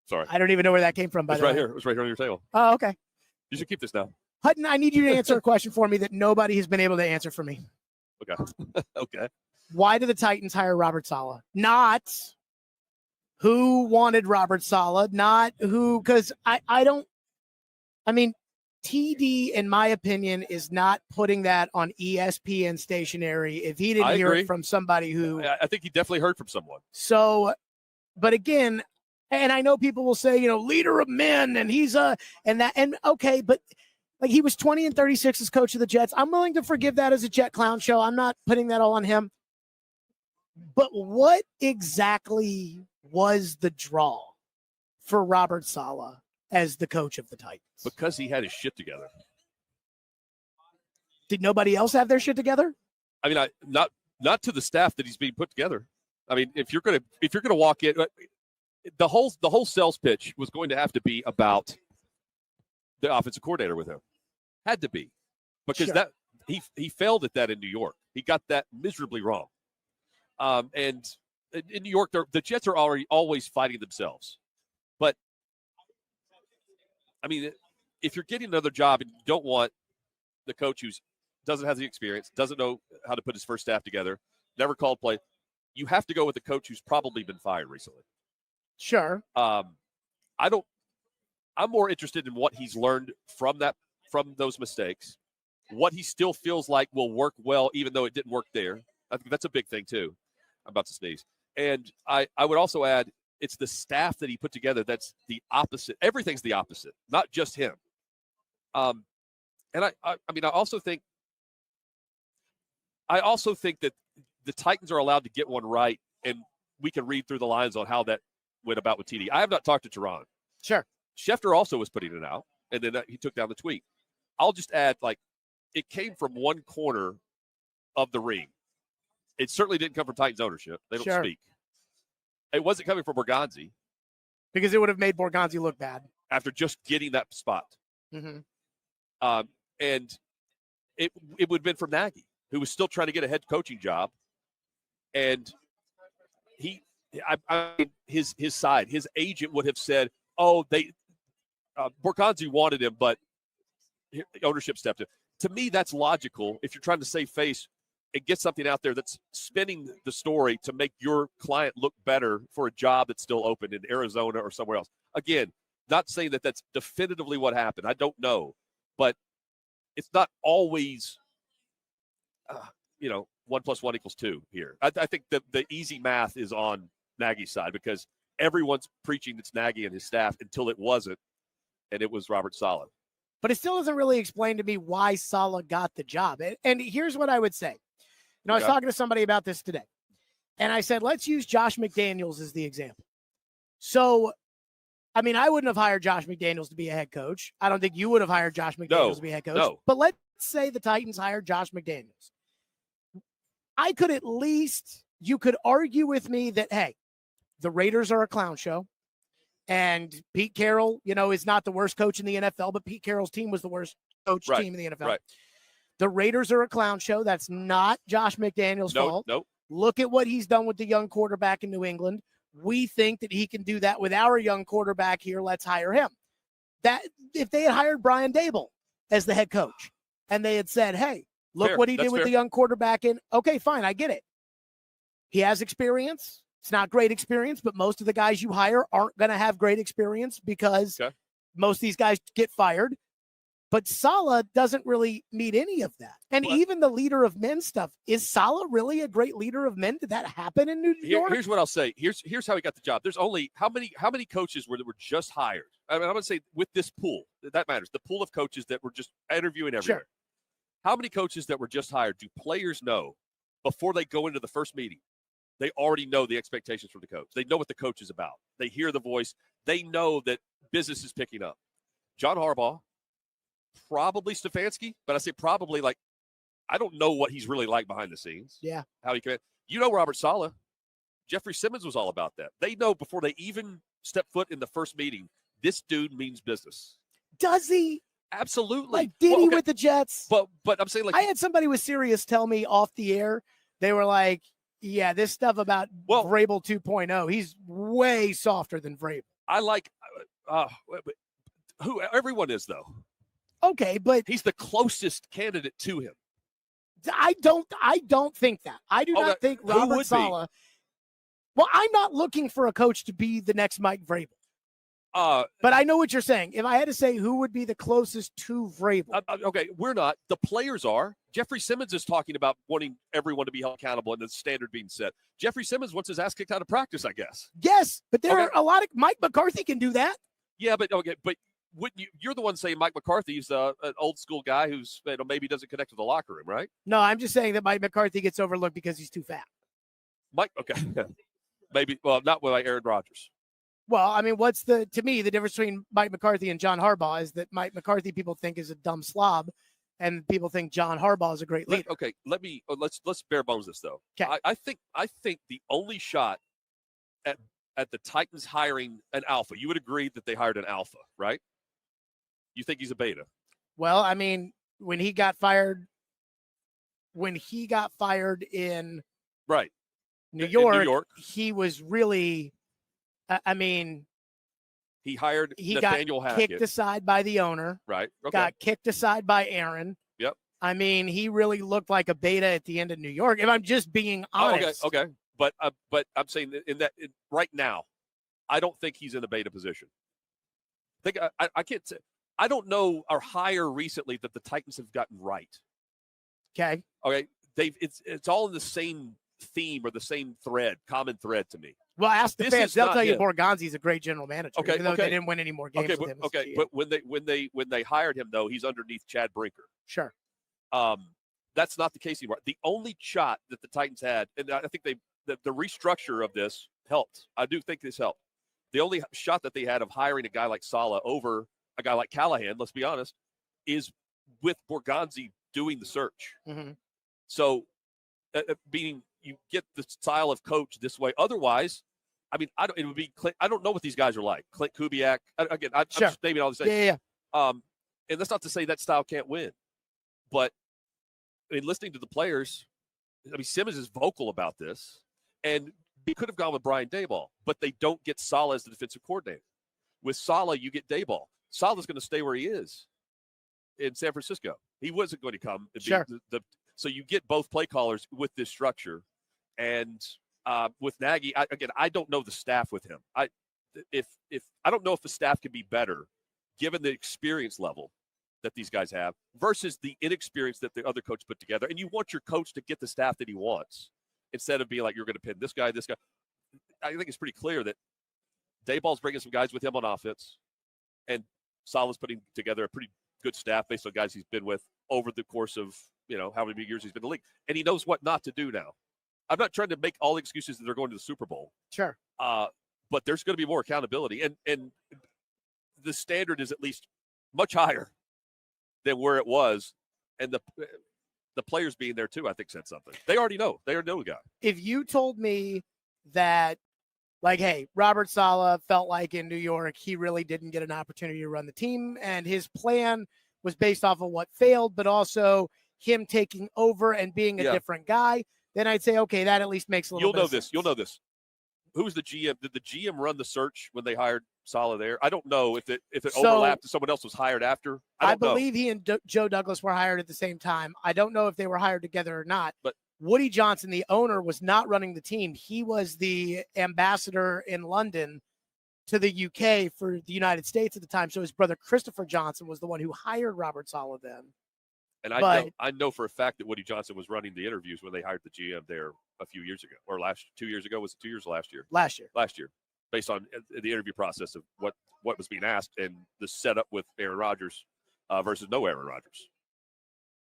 Sorry. I don't even know where that came from, by the way. Right here. It was right here on your table. Oh, okay. You should keep this now. Hutton, I need you to answer a question for me that nobody has been able to answer for me. Okay. Okay. Why did the Titans hire Robert Saleh? Not who wanted Robert Saleh, not who, because TD, in my opinion, is not putting that on ESPN stationary if he didn't hear it from somebody who. I think he definitely heard from someone. So, but again, and I know people will say, leader of men, and he's okay, but he was 20-36 as coach of the Jets. I'm willing to forgive that as a Jet clown show. I'm not putting that all on him. But what exactly was the draw for Robert Saleh as the coach of the Titans? Because he had his shit together. Did nobody else have their shit together? I mean, not to the staff that he's being put together. I mean, if you're gonna walk in, the whole sales pitch was going to have to be about the offensive coordinator with him. Had to be, because that he failed at that in New York. He got that miserably wrong. And in New York, the Jets are always fighting themselves. But I mean, if you're getting another job and you don't want the coach who doesn't have the experience, doesn't know how to put his first staff together, never called play, you have to go with the coach who's probably been fired recently. Sure. I'm more interested in what he's learned from those mistakes, what he still feels like will work well, even though it didn't work there. I think that's a big thing too. I'm about to sneeze. And I would also add, it's the staff that he put together that's the opposite. Everything's the opposite, not just him. And I also think that the Titans are allowed to get one right, and we can read through the lines on how that went about with TD. I have not talked to Tehran. Sure. Schefter also was putting it out, and then he took down the tweet. I'll just add, it came from one corner of the ring. It certainly didn't come from Titans ownership. They don't speak. It wasn't coming from Borgonzi. Because it would have made Borgonzi look bad. After just getting that spot. Mm-hmm. And it would have been from Nagy, who was still trying to get a head coaching job. And his side, his agent would have said, Borgonzi wanted him, but ownership stepped in. To me, that's logical if you're trying to save face and get something out there that's spinning the story to make your client look better for a job that's still open in Arizona or somewhere else. Again, not saying that that's definitively what happened. I don't know. But it's not always, 1 + 1 = 2 here. I think the easy math is on Nagy's side because everyone's preaching it's Nagy and his staff until it wasn't, and it was Robert Saleh. But it still doesn't really explain to me why Saleh got the job. And here's what I would say. I was talking to somebody about this today, and I said, let's use Josh McDaniels as the example. So, I wouldn't have hired Josh McDaniels to be a head coach. I don't think you would have hired Josh McDaniels to be a head coach. No. But let's say the Titans hired Josh McDaniels. You could argue with me that, hey, the Raiders are a clown show. And Pete Carroll, is not the worst coach in the NFL, but Pete Carroll's team was the worst coach team in the NFL. Right. The Raiders are a clown show. That's not Josh McDaniels' fault. Nope. Look at what he's done with the young quarterback in New England. We think that he can do that with our young quarterback here. Let's hire him. That if they had hired Brian Dable as the head coach and they had said, hey, look what he did with the young quarterback in. Okay, fine. I get it. He has experience. It's not great experience, but most of the guys you hire aren't going to have great experience because most of these guys get fired. But Saleh doesn't really meet any of that. And even the leader of men stuff, is Saleh really a great leader of men? Did that happen in New York? Here's what I'll say. Here's how he got the job. There's only how many coaches were just hired? I mean, I'm going to say with this pool, that matters. The pool of coaches that were just interviewing everywhere. Sure. How many coaches that were just hired do players know before they go into the first meeting? They already know the expectations from the coach. They know what the coach is about. They hear the voice. They know that business is picking up. John Harbaugh, probably Stefanski, but I say probably, like, I don't know what he's really like behind the scenes. Yeah. How he can, Robert Saleh, Jeffrey Simmons was all about that. They know before they even step foot in the first meeting, this dude means business. Does he? Absolutely. Like, did he with the Jets? But I'm saying, like, I had somebody with Sirius tell me off the air, they were like, yeah, this stuff about Vrabel 2.0, he's way softer than Vrabel. I like who everyone is, though. Okay, but he's the closest candidate to him. I don't think that. I do not think Robert Saleh. Well, I'm not looking for a coach to be the next Mike Vrabel. But I know what you're saying. If I had to say who would be the closest to Vrabel. Okay, we're not. The players are. Jeffrey Simmons is talking about wanting everyone to be held accountable and the standard being set. Jeffrey Simmons wants his ass kicked out of practice, I guess. Yes, but there are a lot of – Mike McCarthy can do that. Yeah, but wouldn't you're the one saying Mike McCarthy's an old school guy who's maybe doesn't connect with the locker room, right? No, I'm just saying that Mike McCarthy gets overlooked because he's too fat. Maybe, well, not with like Aaron Rodgers. Well, I mean, to me, the difference between Mike McCarthy and John Harbaugh is that Mike McCarthy people think is a dumb slob, and people think John Harbaugh is a great leader. Let's bare bones this though. Okay. I think the only shot at the Titans hiring an alpha, you would agree that they hired an alpha, right? You think he's a beta? Well, I mean, when he got fired in New York, he was really, he hired Nathaniel got Hackett. Kicked aside by the owner. Right. Okay. Got kicked aside by Aaron. Yep. I mean, he really looked like a beta at the end of New York, if I'm just being honest. Okay. But I'm saying right now, I don't think he's in a beta position. I can't say. I don't know our hire recently that the Titans have gotten right. Okay. It's all in the same theme or the same common thread to me. Well, ask the fans. They'll tell you Borgonzi's a great general manager. Okay, even though they didn't win any more games with him. Okay, but when they hired him though, he's underneath Chad Brinker. Sure. That's not the case anymore. The only shot that the Titans had, and I think the restructure of this helped. I do think this helped. The only shot that they had of hiring a guy like Saleh over a guy like Callahan, let's be honest, is with Borgonzi doing the search. Mm-hmm. So, being you get the style of coach this way. Otherwise, I mean, it would be. I don't know what these guys are like. Clint Kubiak. Again, I'm just naming all these things. Yeah. And that's not to say that style can't win, but I mean, listening to the players, I mean, Simmons is vocal about this, and he could have gone with Brian Daboll, but they don't get Saleh as the defensive coordinator. With Saleh, you get Daboll. Saleh's going to stay where he is in San Francisco. He wasn't going to come. And be so you get both play callers with this structure. And with Nagy, I don't know the staff with him. I don't know if the staff can be better given the experience level that these guys have versus the inexperience that the other coach put together. And you want your coach to get the staff that he wants instead of being like, you're going to pin this guy. I think it's pretty clear that Daboll's bringing some guys with him on offense, and Saleh's putting together a pretty good staff based on guys he's been with over the course of, how many years he's been in the league. And he knows what not to do now. I'm not trying to make all the excuses that they're going to the Super Bowl. Sure. But there's going to be more accountability. And the standard is at least much higher than where it was. And the players being there too, I think, said something. They already know. They already know the guy. If you told me that, like, hey, Robert Saleh felt like in New York he really didn't get an opportunity to run the team, and his plan was based off of what failed, but also him taking over and being a different guy, then I'd say, okay, that at least makes a little bit of sense. You'll know this. Who's the GM? Did the GM run the search when they hired Saleh there? I don't know if it overlapped and someone else was hired after. I believe he and Joe Douglas were hired at the same time. I don't know if they were hired together or not. But Woody Johnson, the owner, was not running the team. He was the ambassador in London to the UK for the United States at the time. So his brother Christopher Johnson was the one who hired Robert Saleh then. And I know for a fact that Woody Johnson was running the interviews when they hired the GM there a few years ago, or 2 years ago. Was it 2 years or last year? Last year, based on the interview process of what was being asked and the setup with Aaron Rodgers versus no Aaron Rodgers.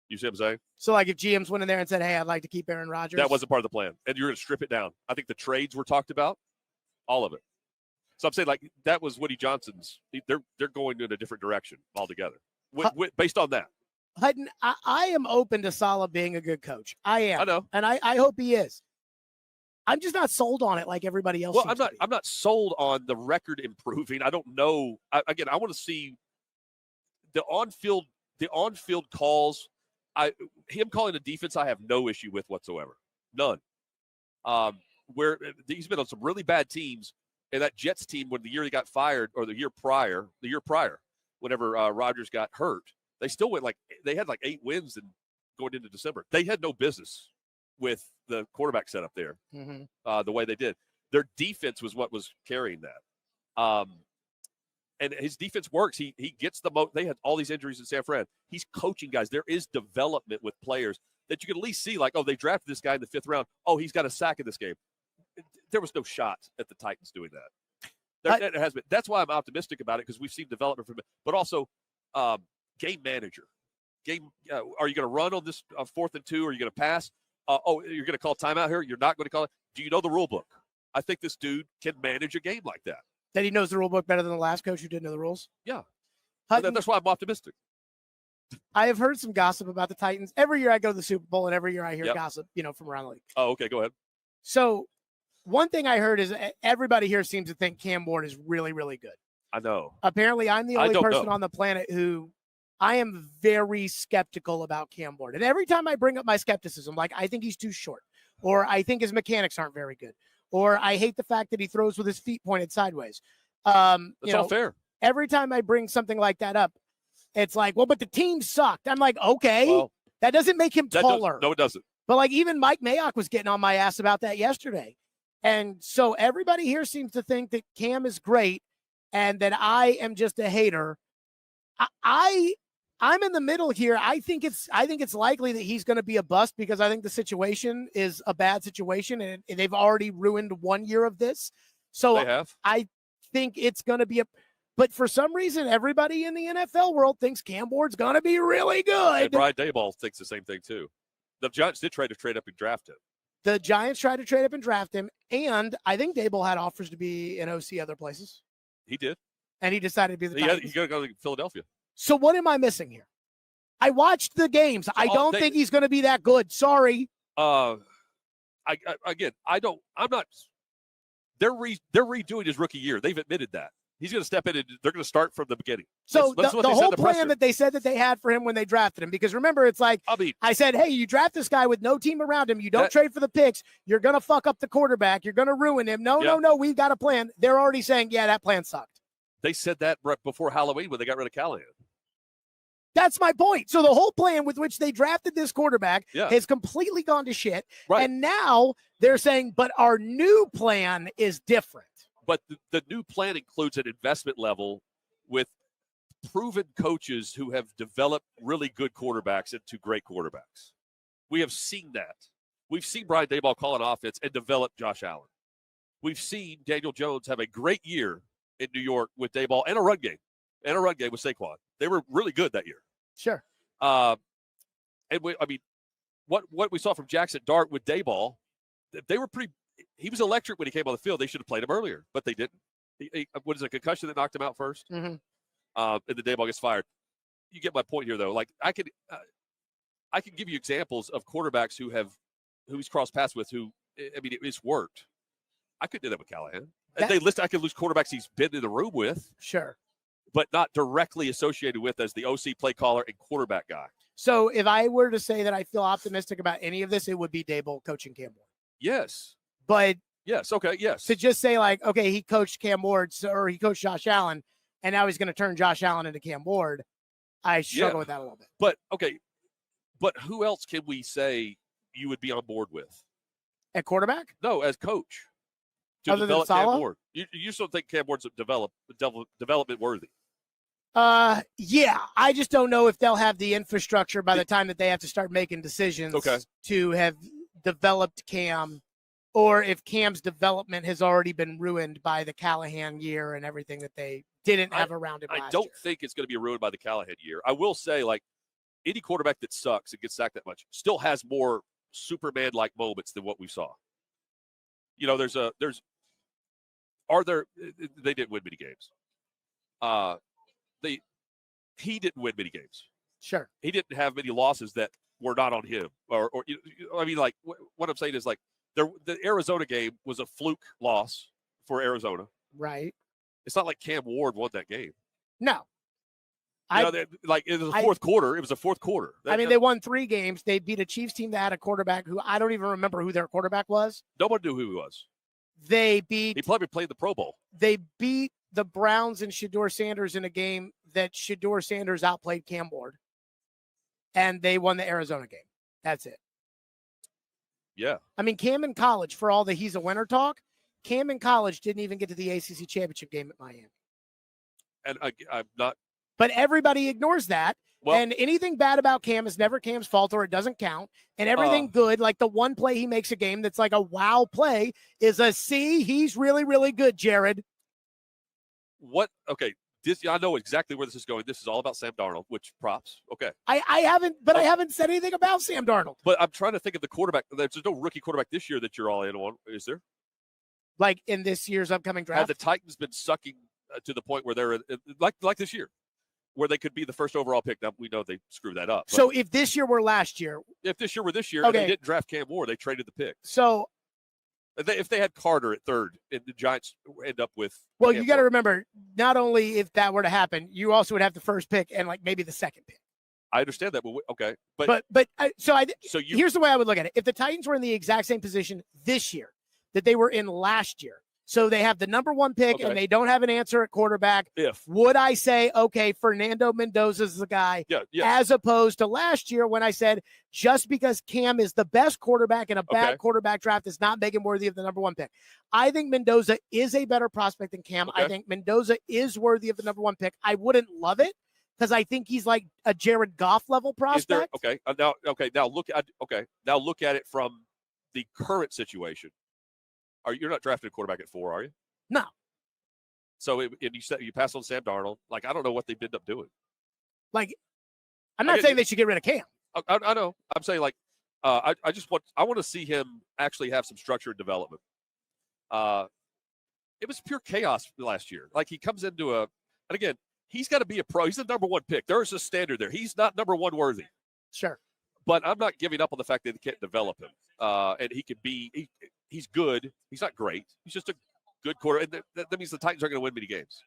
You see what I'm saying? So, like, if GMs went in there and said, "Hey, I'd like to keep Aaron Rodgers," that wasn't part of the plan, and you're going to strip it down. I think the trades were talked about, all of it. So I'm saying, like, that was Woody Johnson's. They're going in a different direction altogether, based on that. Hutton, I am open to Saleh being a good coach. I am. I know, and I hope he is. I'm just not sold on it like everybody else. Well, I'm not sold on the record improving. I don't know. I want to see the on-field calls. Him calling the defense, I have no issue with whatsoever. None. Where he's been on some really bad teams, and that Jets team, when the year he got fired, or the year prior, whenever Rodgers got hurt, they still went they had 8 wins and going into December. They had no business with the quarterback setup there, the way they did. Their defense was what was carrying that. And his defense works. He gets they had all these injuries in San Fran. He's coaching guys. There is development with players that you can at least see, like, oh, they drafted this guy in the 5th round. Oh, he's got a sack in this game. There was no shot at the Titans doing that. There has been. That's why I'm optimistic about it, because we've seen development from it. But also, game manager. Are you going to run on this 4th and 2? Or are you going to pass? You're going to call timeout here? You're not going to call it? Do you know the rule book? I think this dude can manage a game like that. That he knows the rule book better than the last coach who didn't know the rules? Yeah. Hutton, that's why I'm optimistic. I have heard some gossip about the Titans. Every year I go to the Super Bowl, and every year I hear gossip, from around the league. Oh, okay. Go ahead. So one thing I heard is everybody here seems to think Cam Ward is really, really good. I know. Apparently, I'm the only person on the planet who I am very skeptical about Cam Ward. And every time I bring up my skepticism, like, I think he's too short, or I think his mechanics aren't very good, or I hate the fact that he throws with his feet pointed sideways. That's all fair. Every time I bring something like that up, it's like, well, but the team sucked. I'm like, okay, that doesn't make him taller. No, it doesn't. But, like, even Mike Mayock was getting on my ass about that yesterday. And so everybody here seems to think that Cam is great and that I am just a hater. I'm in the middle here. I think it's likely that he's going to be a bust, because I think the situation is a bad situation, and they've already ruined 1 year of this. So they have. I think it's going to be but for some reason, everybody in the NFL world thinks Cam Ward's going to be really good. And Brian Daboll thinks the same thing too. The Giants did try to trade up and draft him. The Giants tried to trade up and draft him, and I think Daboll had offers to be an OC other places. He did. And he decided to be the Titans. He's going to go to Philadelphia. So what am I missing here? I watched the games. I don't think he's going to be that good. Sorry. I'm not. They're redoing his rookie year. They've admitted that. He's going to step in and they're going to start from the beginning. So the whole plan that they said that they had for him when they drafted him, because remember, it's like, I said, hey, you draft this guy with no team around him. You don't trade for the picks. You're going to fuck up the quarterback. You're going to ruin him. No, we've got a plan. They're already saying, yeah, that plan sucked. They said that right before Halloween when they got rid of Callahan. That's my point. So the whole plan with which they drafted this quarterback has completely gone to shit. Right. And now they're saying, but our new plan is different. But the new plan includes an investment level with proven coaches who have developed really good quarterbacks into great quarterbacks. We have seen that. We've seen Brian Daboll call an offense and develop Josh Allen. We've seen Daniel Jones have a great year in New York with Daboll and a run game with Saquon. They were really good that year. Sure. What we saw from Jackson Dart with Daboll, they were pretty. He was electric when he came on the field. They should have played him earlier, but they didn't. What is it, a concussion that knocked him out first? Mm-hmm. And the Daboll gets fired. You get my point here, though. Like, I can give you examples of quarterbacks who he's crossed paths with it's worked. I could do that with Callahan. I could lose quarterbacks he's been in the room with. Sure. But not directly associated with as the OC play caller and quarterback guy. So if I were to say that I feel optimistic about any of this, it would be Daboll coaching Cam Ward. Yes. But yes, okay, yes. To just say, like, okay, he coached Cam Ward, or he coached Josh Allen, and now he's going to turn Josh Allen into Cam Ward, I struggle with that a little bit. But, okay, but who else can we say, you would be on board with? At quarterback? No, as coach. To Other than develop Cam Saleh? Ward. You just don't think Cam Ward's development worthy? Yeah. I just don't know if they'll have the infrastructure by the time that they have to start making decisions to have developed Cam, or if Cam's development has already been ruined by the Callahan year and everything that they didn't have around him last year. I don't think it's going to be ruined by the Callahan year. I will say, like, any quarterback that sucks and gets sacked that much still has more Superman-like moments than what we saw. You know, they didn't win many games. He didn't win many games. Sure. He didn't have many losses that were not on him. I mean, like, what I'm saying is, like, the Arizona game was a fluke loss for Arizona. Right. It's not like Cam Ward won that game. No. It was a fourth quarter. It was a fourth quarter. They won 3 games. They beat a Chiefs team that had a quarterback who I don't even remember who their quarterback was. Nobody knew who he was. He probably played the Pro Bowl. They beat the Browns and Shedeur Sanders in a game that Shedeur Sanders outplayed Cam Ward. And they won the Arizona game. That's it. Yeah. I mean, Cam in college, for all the he's a winner talk, Cam in college didn't even get to the ACC championship game at Miami. And I'm not. But everybody ignores that. Well, and anything bad about Cam is never Cam's fault, or it doesn't count. And everything good, like the one play he makes a game that's like a wow play, is a C. He's really, really good, Jared. What? Okay. I know exactly where this is going. This is all about Sam Darnold, which props. Okay. I haven't said anything about Sam Darnold. But I'm trying to think of the quarterback. There's no rookie quarterback this year that you're all in on, is there? Like in this year's upcoming draft? Have the Titans been sucking to the point where they're like this year, where they could be the first overall pick? Now, we know they screwed that up. So if this year were last year. If this year were this year and they didn't draft Cam Ward, they traded the pick. So if they had Carter at third and the Giants end up with. Well, you got to remember, not only if that were to happen, you also would have the first pick and like maybe the second pick. I understand that, but okay. Here's the way I would look at it. If the Titans were in the exact same position this year that they were in last year, so they have the number 1 pick and they don't have an answer at quarterback, would I say, okay, Fernando Mendoza's the guy, as opposed to last year when I said just because Cam is the best quarterback in a bad quarterback draft does not make him worthy of the number 1 pick. I think Mendoza is a better prospect than Cam. I think Mendoza is worthy of the number 1 pick. I wouldn't love it because I think he's like a Jared Goff level prospect. Now look at it from the current situation. You're not drafting a quarterback at 4, are you? No. So you said you pass on Sam Darnold. Like, I don't know what they've ended up doing. Like, I'm not saying they should get rid of Cam. I know. I'm saying, like, I want to see him actually have some structure and development. It was pure chaos last year. Like, he comes into and again, he's got to be a pro. He's the number 1 pick. There's a standard there. He's not number 1 worthy. Sure. But I'm not giving up on the fact that they can't develop him. And he could be. He's good. He's not great. He's just a good quarter. And that means the Titans aren't going to win many games.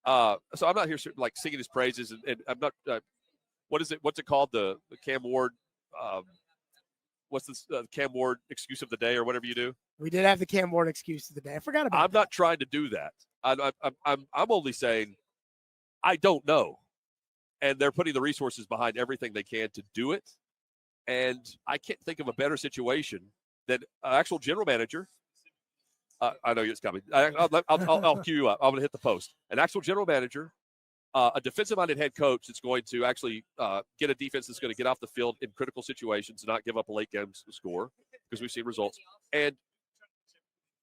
So I'm not here like singing his praises. And I'm not. What's it called? The Cam Ward. What's this Cam Ward excuse of the day or whatever you do? We did have the Cam Ward excuse of the day. I forgot about. I'm not trying to do that. I'm only saying I don't know, and they're putting the resources behind everything they can to do it. And I can't think of a better situation than an actual general manager. I know it's coming. I'll cue you up. I'm going to hit the post. An actual general manager, a defensive-minded head coach that's going to actually get a defense that's going to get off the field in critical situations and not give up a late game score because we've seen results, and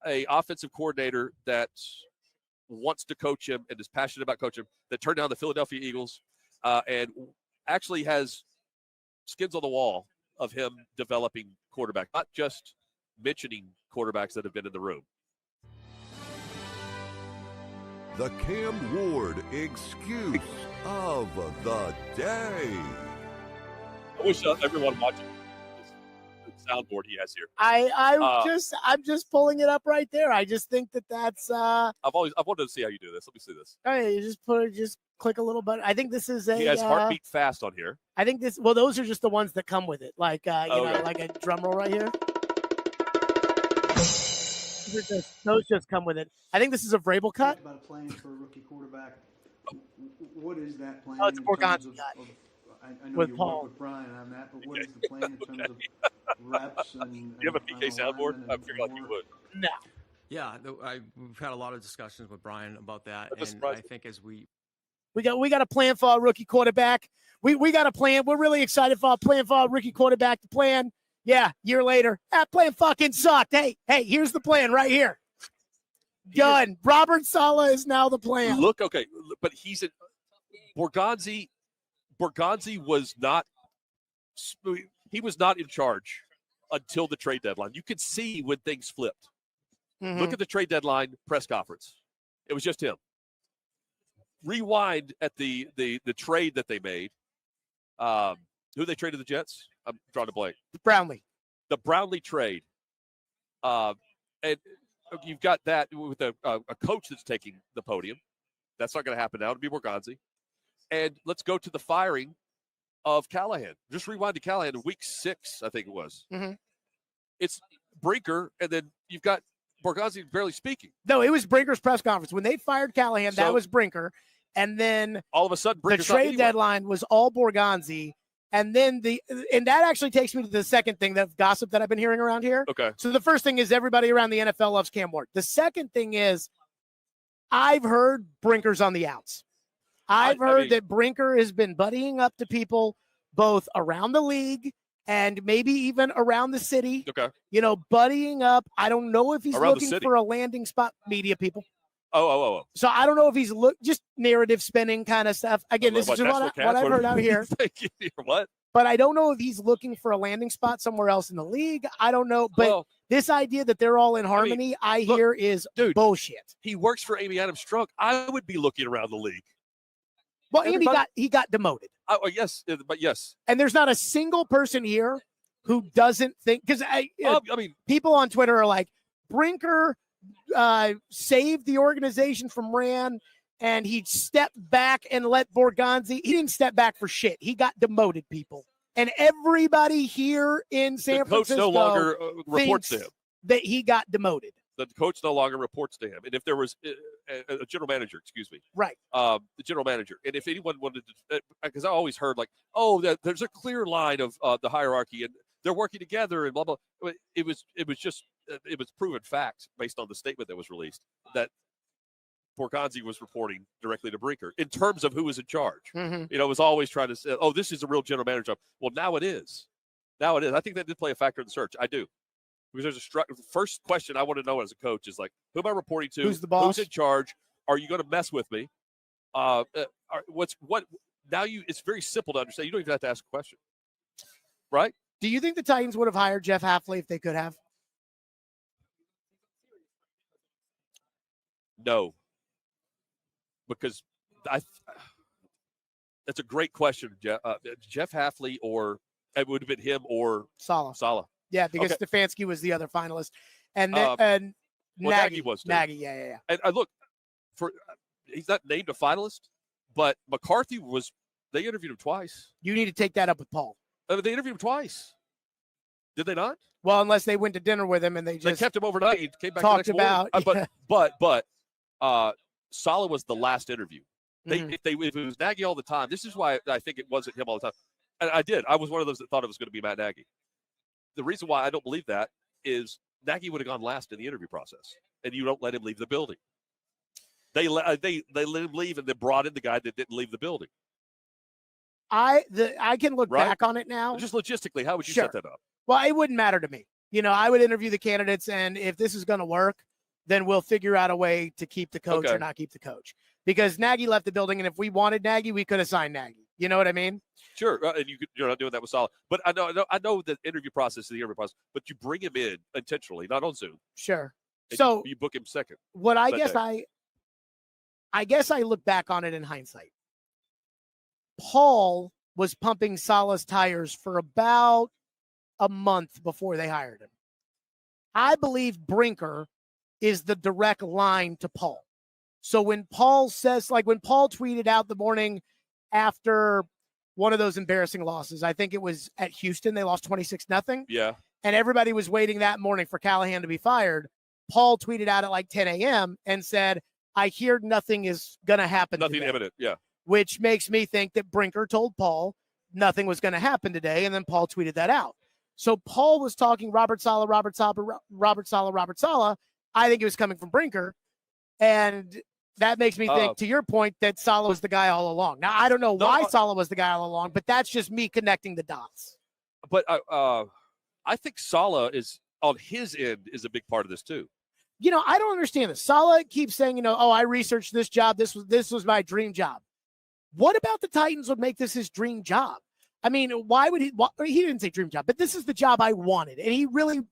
a offensive coordinator that wants to coach him and is passionate about coaching him, that turned down the Philadelphia Eagles and actually has skins on the wall of him developing quarterback, not just mentioning quarterbacks that have been in the room. The Cam Ward excuse of the day. I wish everyone watching the soundboard he has here. I'm just pulling it up right there. I just think that's. I've wanted to see how you do this. Let me see this. All right, you just click a little button. I think this is He has heartbeat fast on here. I think this. Well, those are just the ones that come with it, like like a drum roll right here. Those just come with it. I think this is a Vrabel cut. About a plan for a rookie quarterback. What is that plan? Oh, it's Morgan. I know with you Paul. work with Brian on that, but what is the plan in terms of reps and Do you have a PK soundboard? I figured like you would. No. Yeah, we've had a lot of discussions with Brian about that, That doesn't and surprise I me. think as we got a plan for our rookie quarterback. We got a plan. We're really excited for our plan for our rookie quarterback. The plan, year later, that plan fucking sucked. Hey, here's the plan right here. Done. Robert Saleh is now the plan. Look, okay, but he's a Borgonzi. Borgonzi was not. He was not in charge until the trade deadline. You could see when things flipped. Mhm. Look at the trade deadline press conference. It was just him. Rewind at the trade that they made. Who they traded the Jets? I'm drawing a blank. Brownlee. The Brownlee trade. And you've got that with a coach that's taking the podium. That's not going to happen now. It'll be Borgonzi. And let's go to the firing of Callahan. Just rewind to Callahan in week 6, I think it was. Mm-hmm. It's Brinker, and then you've got Borgonzi barely speaking. No, it was Brinker's press conference. When they fired Callahan, that So- was Brinker. And then All of a sudden, the Brinker's trade deadline was all Borgonzi. And then and that actually takes me to the second thing, that gossip that I've been hearing around here. Okay. So the first thing is everybody around the NFL loves Cam Ward. The second thing is I've heard Brinker's on the outs. I've heard that Brinker has been buddying up to people both around the league and maybe even around the city. Okay. Buddying up. I don't know if he's Around the looking city. for a landing spot. Media people. Oh. So I don't know if he's just narrative spinning kind of stuff. Again, this is just what I've heard out here. What? But I don't know if he's looking for a landing spot somewhere else in the league. I don't know. But this idea that they're all in harmony, I hear is bullshit. He works for Amy Adams Strunk. I would be looking around the league. Well, he got demoted. Oh, yes, but yes. And there's not a single person here who doesn't think, because people on Twitter are like, Brinker saved the organization from Ran, and he stepped back and let Borgonzi. He didn't step back for shit. He got demoted, people. And everybody here in San Francisco no longer reports to him that he got demoted. The coach no longer reports to him. And if there was a general manager, right, the general manager, and if anyone wanted to, because I always heard like, there's a clear line of the hierarchy, and they're working together, and blah blah. It was proven fact based on the statement that was released that Borgonzi was reporting directly to Brinker in terms of who was in charge. Mm-hmm. Was always trying to say, this is a real general manager job. Well, now it is. I think that did play a factor in the search. I do. Because there's the first question I want to know as a coach is like, who am I reporting to? Who's the boss? Who's in charge? Are you going to mess with me? It's very simple to understand. You don't even have to ask a question. Right? Do you think the Titans would have hired Jeff Hafley if they could have? No. Because that's a great question, Jeff Hafley, or it would have been him or Saleh. Yeah, because Stefanski was the other finalist, and Nagy was too. Nagy, yeah. And I look he's not named a finalist, but McCarthy was. They interviewed him twice. You need to take that up with Paul. They interviewed him twice. Did they not? Well, unless they went to dinner with him and they kept him overnight. He came back talked the next about. But Saleh was the last interview. If it was Nagy all the time, this is why I think it wasn't him all the time. And I was one of those that thought it was going to be Matt Nagy. The reason why I don't believe that is Nagy would have gone last in the interview process, and you don't let him leave the building. They let him leave, and then brought in the guy that didn't leave the building. I can look back on it now. Just logistically, how would you set that up? Well, it wouldn't matter to me. I would interview the candidates, and if this is going to work, then we'll figure out a way to keep the coach or not keep the coach. Because Nagy left the building, and if we wanted Nagy, we could have signed Nagy. You know what I mean? Sure, and you're not doing that with Saleh. But I know the interview process is the interview process, but you bring him in intentionally, not on Zoom. Sure. So you book him second. What I guess I look back on it in hindsight. Paul was pumping Saleh's tires for about a month before they hired him. I believe Brinker is the direct line to Paul. So when Paul tweeted out the morning after one of those embarrassing losses, I think it was at Houston, they lost 26-0. Yeah. And everybody was waiting that morning for Callahan to be fired. Paul tweeted out at like 10 a.m. and said, I hear nothing is going to happen. Nothing imminent. Yeah. Which makes me think that Brinker told Paul, nothing was going to happen today. And then Paul tweeted that out. So Paul was talking Robert Saleh. I think it was coming from Brinker. And that makes me think, to your point, that Saleh was the guy all along. Now, I don't know why Saleh was the guy all along, but that's just me connecting the dots. But I think Saleh is, on his end, is a big part of this too. I don't understand this. Saleh keeps saying, I researched this job. This was my dream job. What about the Titans would make this his dream job? I mean, why would he didn't say dream job, but this is the job I wanted. And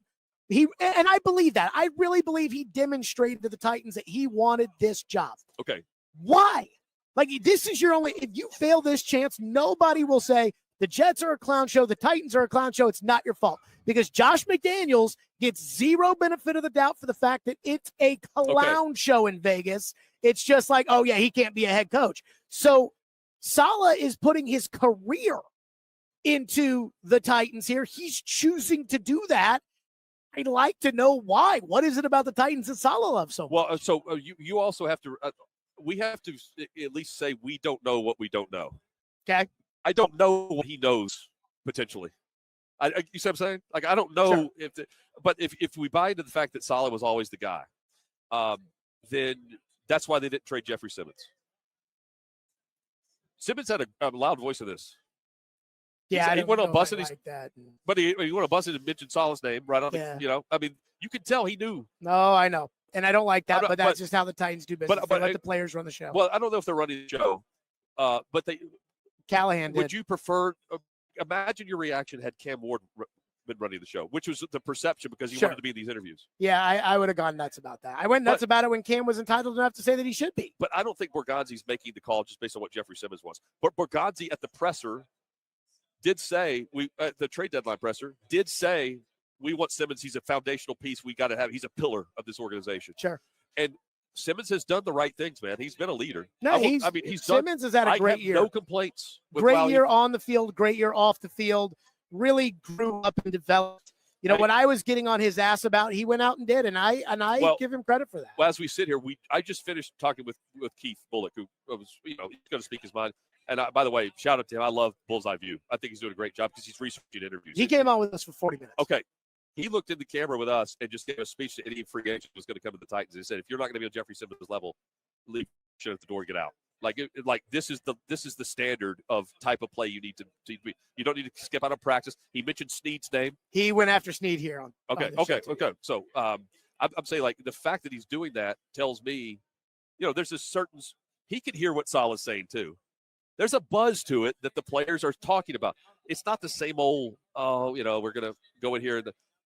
and I believe that. I really believe he demonstrated to the Titans that he wanted this job. Okay. Why? Like, this is your only, if you fail this chance, nobody will say the Jets are a clown show, the Titans are a clown show. It's not your fault, because Josh McDaniels gets zero benefit of the doubt for the fact that it's a clown show in Vegas. It's just like, oh yeah, he can't be a head coach. So Saleh is putting his career into the Titans here. He's choosing to do that. I'd like to know why. What is it about the Titans that Saleh loves so much? Well, so you also have to we have to at least say we don't know what we don't know. Okay. I don't know what he knows potentially. You see what I'm saying? Like, I don't know but if we buy into the fact that Saleh was always the guy, then that's why they didn't trade Jeffrey Simmons. Simmons had a loud voice in this. Yeah, he went on bus and like that. But he went on bus and mentioned Saleh's name right on the, I mean, you could tell he knew. No, I know. And I don't like that, but that's just how the Titans do business. But let the players run the show. Well, I don't know if they're running the show, but Callahan did. Would you prefer, imagine your reaction had Cam Ward been running the show, which was the perception because he wanted to be in these interviews. Yeah, I would have gone nuts about that. I went nuts about it when Cam was entitled enough to say that he should be. But I don't think Borgonzi's making the call just based on what Jeffrey Simmons was. But Borgonzi at the presser did say, the trade deadline presser did say, we want Simmons. He's a foundational piece. We got to have. He's a pillar of this organization. Sure. And Simmons has done the right things, man. He's been a leader. No, Simmons has had a great year. No complaints. Great year on the field. Great year off the field. Really grew up and developed. What I was getting on his ass about, he went out and did, and I give him credit for that. Well, as we sit here, I just finished talking with Keith Bulluck, who was he's going to speak his mind. And by the way, shout out to him. I love Bullseye View. I think he's doing a great job because he's researching interviews. He came on with us for 40 minutes. Okay. He looked in the camera with us and just gave a speech to any free agent who was going to come to the Titans. He said, if you're not going to be on Jeffrey Simmons' level, leave shit at the door, get out. Like this is the standard of type of play you need to be. You don't need to skip out of practice. He mentioned Snead's name. He went after Snead here on. Okay. So I'm saying, like, the fact that he's doing that tells me, there's a certain, he can hear what Saleh's saying too. There's a buzz to it that the players are talking about. It's not the same old, we're going to go in here.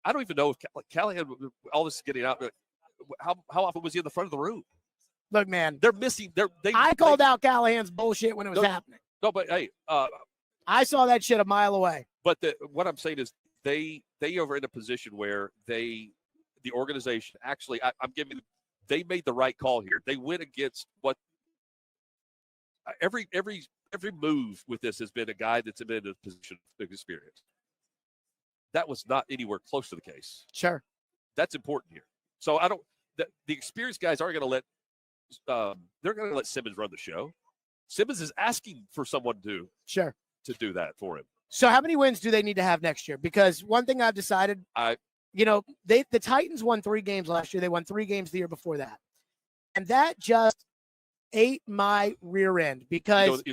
I don't even know if Callahan, all this is getting out. How often was he in the front of the room? Look, man, they're missing. I called out Callahan's bullshit when it was happening. No, but hey, I saw that shit a mile away. But what I'm saying is they are in a position where the organization actually, they made the right call here. They went against what every move with this has been a guy that's been in a position of experience. That was not anywhere close to the case. Sure. That's important here. So the experienced guys aren't going to let, they're going to let Simmons run the show. Simmons is asking for someone to do that for him. So how many wins do they need to have next year? Because one thing I've decided, the Titans won 3 games last year. They won 3 games the year before that. And that just ate my rear end because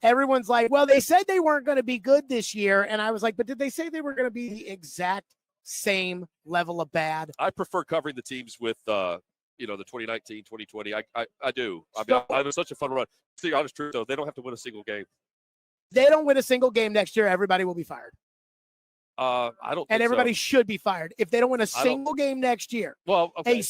everyone's like, well, they said they weren't going to be good this year. And I was like, but did they say they were going to be the exact same level of bad? I prefer covering the teams with, the 2019, 2020. I do. I was such a fun run. To be honest, truth, though, they don't have to win a single game. They don't win a single game next year, everybody will be fired. I don't. And everybody should be fired if they don't win a single game next year. Well, okay.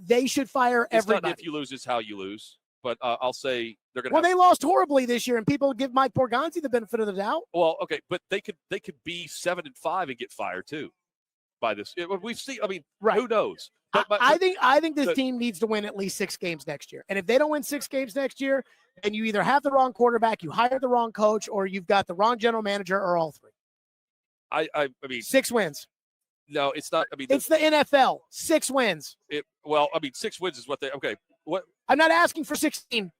They should fire everybody. Not if you lose, it's how you lose. But I'll say they're going to. Well, they lost horribly this year, and people give Mike Borgonzi the benefit of the doubt. Well, okay, but they could be 7-5 and get fired too. By this, we've seen. I mean, who knows? But I think this team needs to win at least 6 games next year. And if they don't win 6 games next year, then you either have the wrong quarterback, you hired the wrong coach, or you've got the wrong general manager, or all 3. I mean, 6 wins. No, it's not. I mean, it's the NFL. 6 wins. 6 wins is what they. Okay, what? I'm not asking for 16.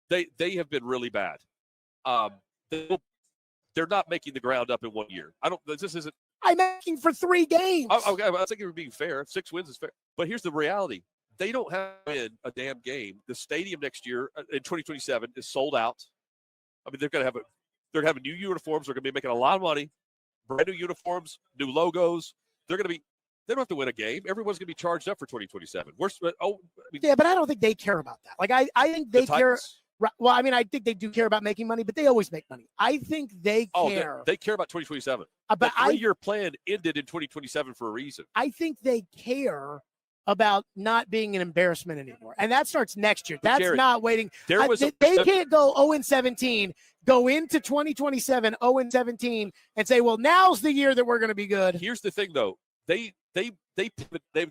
They have been really bad. they're not making the ground up in 1 year. This isn't. I'm asking for 3 games. Okay, I think you're being fair. 6 wins is fair. But here's the reality. They don't have to win a damn game. The stadium next year in 2027 is sold out. I mean, they're going to have new uniforms. They're going to be making a lot of money. Brand new uniforms, new logos. They don't have to win a game. Everyone's going to be charged up for 2027. Yeah, but I don't think they care about that. Like, I think they care. Well, I mean, I think they do care about making money, but they always make money. I think they care. They care about 2027. But the 3-year plan ended in 2027 for a reason. I think they care about not being an embarrassment anymore. And that starts next year. That's Jared, not waiting. They can't go 0-17, go into 2027 0-17 and say, well, now's the year that we're going to be good. Here's the thing, though. There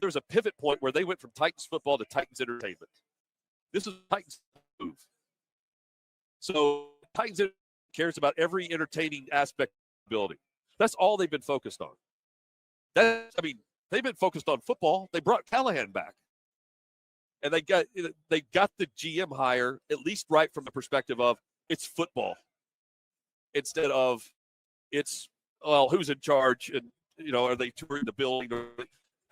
was a pivot point where they went from Titans football to Titans entertainment. This is a Titans move. So Titans cares about every entertaining aspect of the building. That's all they've been focused on. They've been focused on football. They brought Callahan back. And they got the GM hire at least right from the perspective of it's football. Instead of it's, well, who's in charge and, are they touring the building?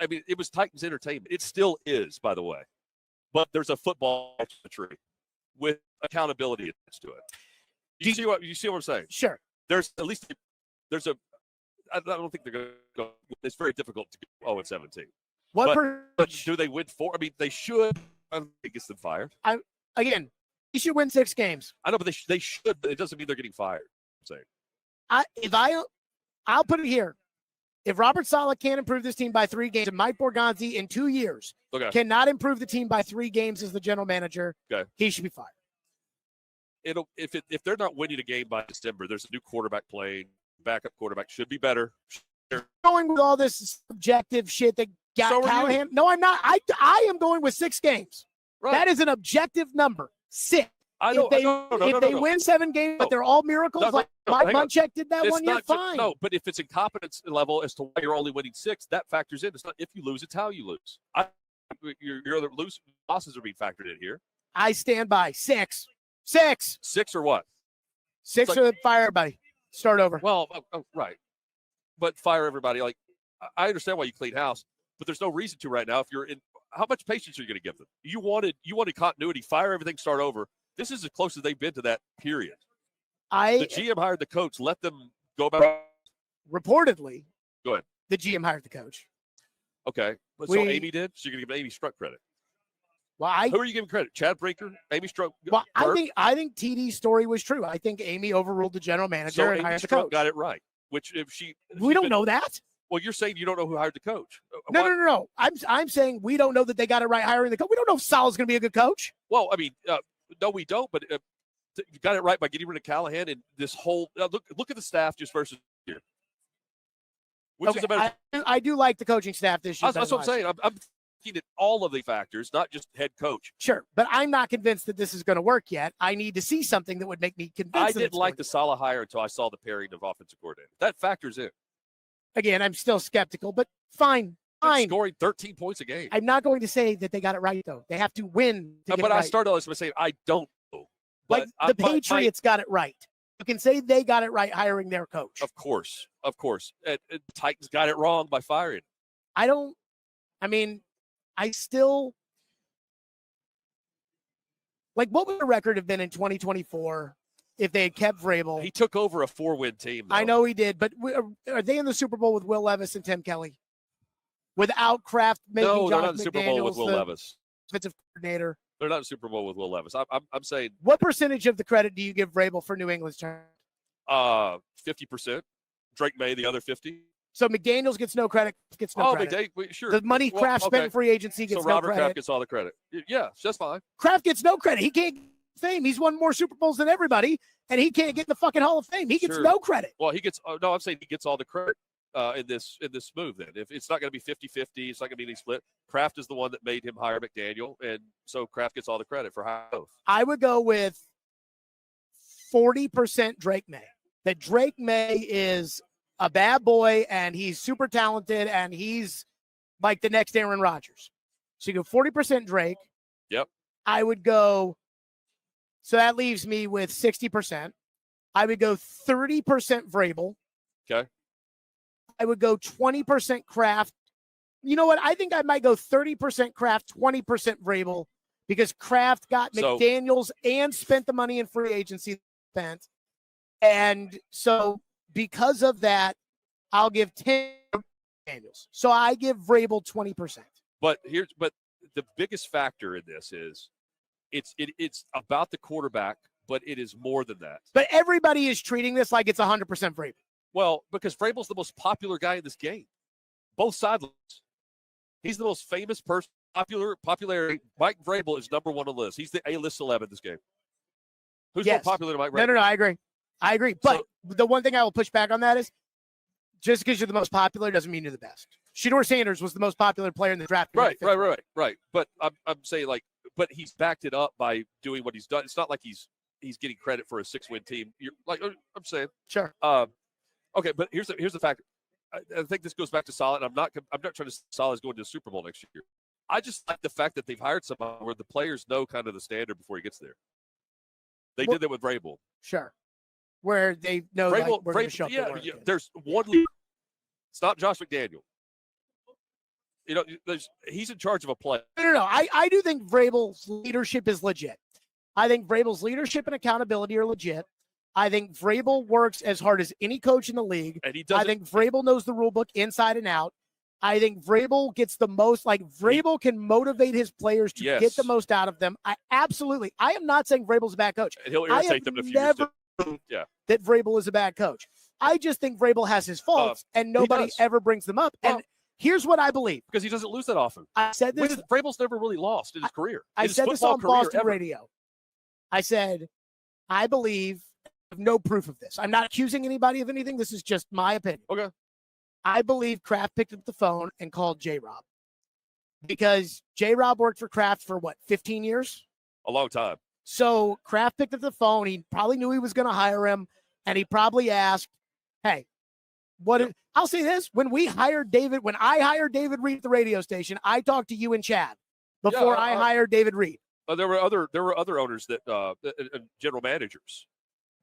I mean, it was Titans entertainment. It still is, by the way. But there's a football tree with accountability attached to it. You see what I'm saying? Sure. I don't think they're going to go. It's very difficult to go 0-17. But do they win 4? I mean, they should. I don't think it's them fired. Again, you should win 6 games. I know, but they should. But it doesn't mean they're getting fired. I'm saying. I'll put it here. If Robert Saleh can't improve this team by 3 games, and Mike Borgonzi in 2 years cannot improve the team by 3 games as the general manager, he should be fired. If they're not winning a game by December, there's a new quarterback playing. Backup quarterback should be better. Going with all this subjective shit that got Callahan. No, I'm not. I am going with 6 games. Right. That is an objective number. 6. If they win 7 games, but they're all miracles, Mike Munchak did that one year, fine. No, but if it's incompetence level as to why you're only winning 6, that factors in. It's not if you lose, it's how you lose. Your other losses are being factored in here. I stand by 6. 6. 6 or what? 6 or fire everybody. Start over. Well, right. But fire everybody. Like, I understand why you clean house, but there's no reason to right now. If you're in, how much patience are you going to give them? You wanted continuity, fire everything, start over. This is as close as they've been to that period. The GM hired the coach. Let them go back. Reportedly, go ahead. The GM hired the coach. Okay. So Amy did? So you're going to give Amy Struck credit. Well, who are you giving credit? Chad Brinker? Amy Struck? Well, I think TD's story was true. I think Amy overruled the general manager and hired the coach. Got it right. Which we don't know that. Well, you're saying you don't know who hired the coach. No. I'm saying we don't know that they got it right hiring the coach. We don't know if Saleh's going to be a good coach. Well, I mean, no, we don't. But you got it right by getting rid of Callahan and this whole look at the staff just versus here. Which is a better. I do like the coaching staff this year. That's what I'm saying. I'm looking at all of the factors, not just head coach. Sure, but I'm not convinced that this is going to work yet. I need to see something that would make me convinced. I didn't like the Saleh hire until I saw the pairing of offensive coordinator. That factors in. Again, I'm still skeptical, but fine. Scoring 13 points a game. I'm not going to say that they got it right, though. They have to win. I started all this by saying I don't know. Like the Patriots got it right. You can say they got it right hiring their coach. Of course. And Titans got it wrong by firing. I still like what would the record have been in 2024 if they had kept Vrabel? He took over a 4-win team, though. I know he did, but are they in the Super Bowl with Will Levis and Tim Kelly? Without Kraft making They're not in the Jonathan Super Bowl with Will Levis. Defensive coordinator. They're not in the Super Bowl with Will Levis. I'm saying. What percentage of the credit do you give Vrabel for New England's turn? 50%. Drake May, the other 50%. So McDaniels gets no credit. McDaniel, sure. The money Kraft spent in free agency gets no credit. So Robert Kraft gets all the credit. Yeah, that's fine. Kraft gets no credit. He can't get fame. He's won more Super Bowls than everybody, and he can't get in the fucking Hall of Fame. He gets no credit. Well, he gets no. I'm saying he gets all the credit in this move. Then, if it's not going to be 50-50, it's not going to be any split. Kraft is the one that made him hire McDaniel, and so Kraft gets all the credit for both. I would go with 40% Drake May. That Drake May is a bad boy, and he's super talented, and he's like the next Aaron Rodgers. So you go 40% Drake. Yep. I would go, so that leaves me with 60%. I would go 30% Vrabel. Okay. I would go 20% Kraft. You know what? I think I might go 30% Kraft, 20% Vrabel, because Kraft got McDaniels and spent the money in free agency spent. And so because of that, I'll give 10 McDaniels. So I give Vrabel 20%. But the biggest factor in this is it's about the quarterback, but it is more than that. But everybody is treating this like it's 100% Vrabel. Well, because Vrabel's the most popular guy in this game. Both sidelines. He's the most famous person, popularity. Mike Vrabel is number one on the list. He's the A-list celeb in this game. Who's more popular than Mike Vrabel? No, I agree. But the one thing I will push back on that is just because you're the most popular doesn't mean you're the best. Shedeur Sanders was the most popular player in the draft. Right. But I'm saying, but he's backed it up by doing what he's done. It's not like he's getting credit for a 6-win team. You're like, I'm saying. Sure. Okay, but here's the factor. I think this goes back to Saleh, and I'm not trying to say Saleh's going to the Super Bowl next year. I just like the fact that they've hired somebody where the players know kind of the standard before he gets there. They did that with Vrabel. Sure. Where they know Vrabel, we're going to show up. Yeah, there's one leader. It's not Josh McDaniel. You know, he's in charge of a play. No. I do think Vrabel's leadership is legit. I think Vrabel's leadership and accountability are legit. I think Vrabel works as hard as any coach in the league. And he does. I think Vrabel knows the rule book inside and out. I think Vrabel gets the most, Vrabel can motivate his players to get the most out of them. I am not saying Vrabel's a bad coach. And he'll irritate them in a few years. Yeah. That Vrabel is a bad coach. I just think Vrabel has his faults, and nobody ever brings them up. And here's what I believe. Because he doesn't lose that often. I said this. Vrabel's never really lost in his career. I said this on Boston radio. I said, I believe, I have no proof of this. I'm not accusing anybody of anything. This is just my opinion. Okay. I believe Kraft picked up the phone and called J-Rob. Because J-Rob worked for Kraft for, 15 years? A long time. So Kraft picked up the phone. He probably knew he was going to hire him. And he probably asked, hey, I'll say this. When I hired David Reed at the radio station, I talked to you and Chad before I hired David Reed. There were other owners that general managers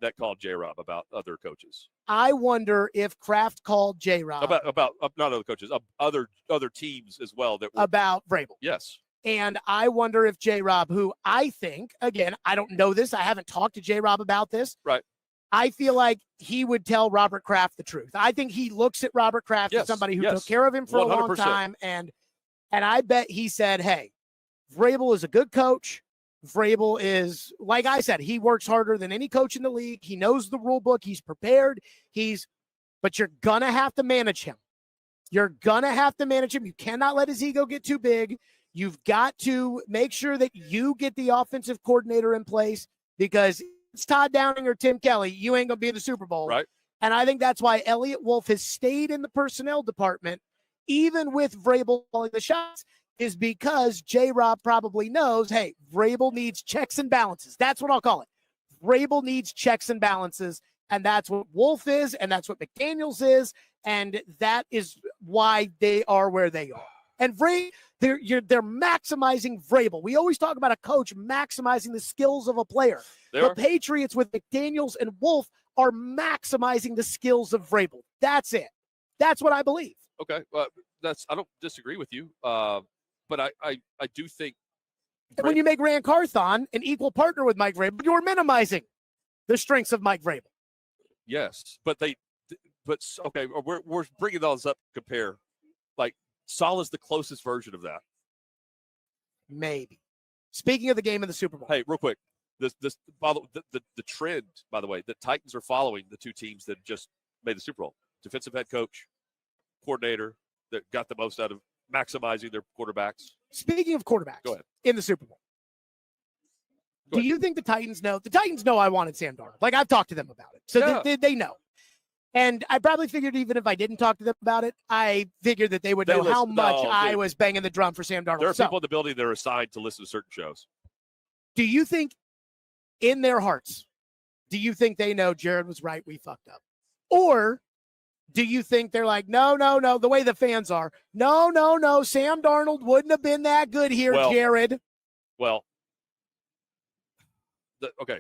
that called J-Rob about other coaches. I wonder if Kraft called J-Rob about not other coaches, other teams as well that were about Vrabel. Yes. And I wonder if J-Rob, who I think, again, I don't know this, I haven't talked to J-Rob about this. Right. I feel like he would tell Robert Kraft the truth. I think he looks at Robert Kraft as somebody who took care of him for 100%. A long time. And I bet he said, hey, Vrabel is a good coach. Vrabel is, like I said, he works harder than any coach in the league. He knows the rule book. He's prepared. But you're going to have to manage him. You're going to have to manage him. You cannot let his ego get too big. You've got to make sure that you get the offensive coordinator in place, because it's Todd Downing or Tim Kelly. You ain't going to be in the Super Bowl. Right. And I think that's why Elliott Wolf has stayed in the personnel department, even with Vrabel calling the shots, is because J-Rob probably knows, hey, Vrabel needs checks and balances. That's what I'll call it. Vrabel needs checks and balances, and that's what Wolf is, and that's what McDaniels is, and that is why they are where they are. And they're maximizing Vrabel. We always talk about a coach maximizing the skills of a player. The Patriots with McDaniels and Wolf are maximizing the skills of Vrabel. That's it. That's what I believe. Okay, I don't disagree with you, but I do think when you make Rand Carthon an equal partner with Mike Vrabel, you're minimizing the strengths of Mike Vrabel. Yes, but okay, we're bringing those up to compare. Like Saleh's the closest version of that. Maybe. Speaking of the game in the Super Bowl. Hey, real quick. The trend, by the way, the Titans are following the two teams that just made the Super Bowl. Defensive head coach, coordinator that got the most out of maximizing their quarterbacks. Speaking of quarterbacks, go ahead. In the Super Bowl. Do you think the Titans know? The Titans know I wanted Sam Darnold. Like, I've talked to them about it. So they know. And I probably figured even if I didn't talk to them about it, I figured that they would know how much I was banging the drum for Sam Darnold. There are people in the building that are assigned to listen to certain shows. Do you think in their hearts, do you think they know Jared was right, we fucked up? Or do you think they're like, no, the way the fans are, no, Sam Darnold wouldn't have been that good here, Jared? Well, okay.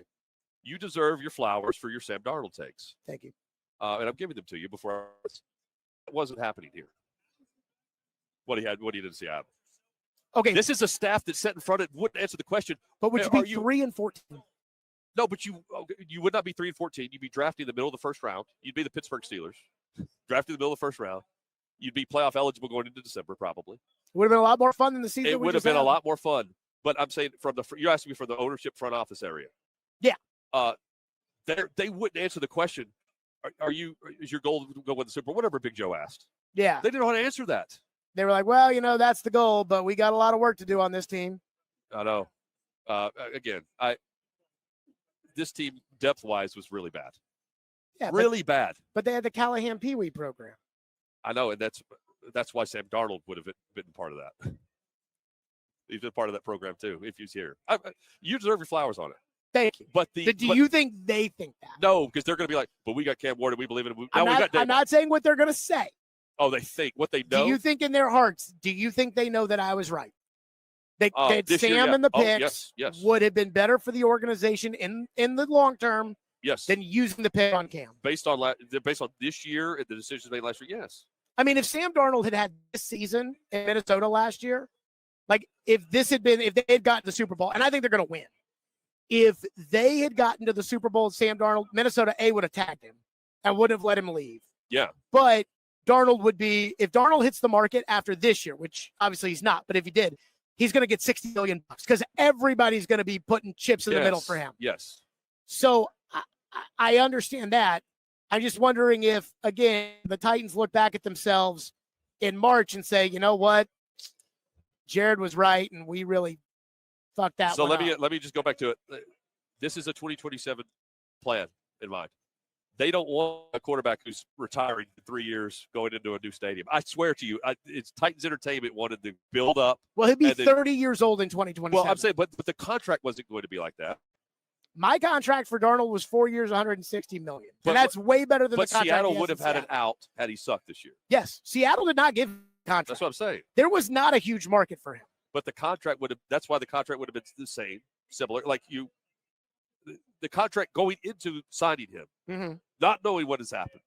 you deserve your flowers for your Sam Darnold takes. Thank you. And I'm giving them to you before. It wasn't happening here. What he did in Seattle. Okay. This is a staff that sat in front of wouldn't answer the question. But would you be 3-14? No, but you would not be 3-14. You'd be drafted in the middle of the first round. You'd be the Pittsburgh Steelers, drafted in the middle of the first round. You'd be playoff eligible going into December, probably. It would have been a lot more fun than the season. It would have been a lot more fun. But I'm saying you're asking me for the ownership front office area. Yeah. They wouldn't answer the question. Is your goal to go win the Super Bowl? Whatever Big Joe asked. Yeah. They didn't know how to answer that. They were like, well, that's the goal, but we got a lot of work to do on this team. I know. Again, this team depth-wise was really bad. Yeah, really bad. But they had the Callahan Pee Wee program. I know, and that's why Sam Darnold would have been part of that. He's been part of that program too. If he's here, you deserve your flowers on it. Thank you. But do you think they think that? No, because they're going to be like, "But we got Cam Ward, and we believe in him." I'm not saying what they're going to say. Oh, they think what they know. Do you think in their hearts? Do you think they know that I was right? That Sam year, yeah. and the picks yes. would have been better for the organization in the long term. Yes. Than using the pick on Cam. Based on this year and the decisions made last year, yes. I mean, if Sam Darnold had this season in Minnesota last year, like if they had gotten the Super Bowl, and I think they're going to win. If they had gotten to the Super Bowl, Sam Darnold, Minnesota would have tagged him and wouldn't have let him leave. Yeah. But Darnold if Darnold hits the market after this year, which obviously he's not, but if he did, he's going to get $60 million because everybody's going to be putting chips in the middle for him. Yes. So I understand that. I'm just wondering if, again, the Titans look back at themselves in March and say, you know what, Jared was right, and we really fucked that. So let me just go back to it. This is a 2027 plan in mind. They don't want a quarterback who's retiring in 3 years going into a new stadium. I swear to you, it's Titans Entertainment wanted to build up. Well, he'll be 30 years old in 2027. Well, I'm saying, but the contract wasn't going to be like that. My contract for Darnold was 4 years, $160 million. And that's way better than the contract. But Seattle would have had an out had he sucked this year. Yes. Seattle did not give him a contract. That's what I'm saying. There was not a huge market for him. But the contract that's why the contract would have been the same, similar. Like the contract going into signing him, not knowing what has happened.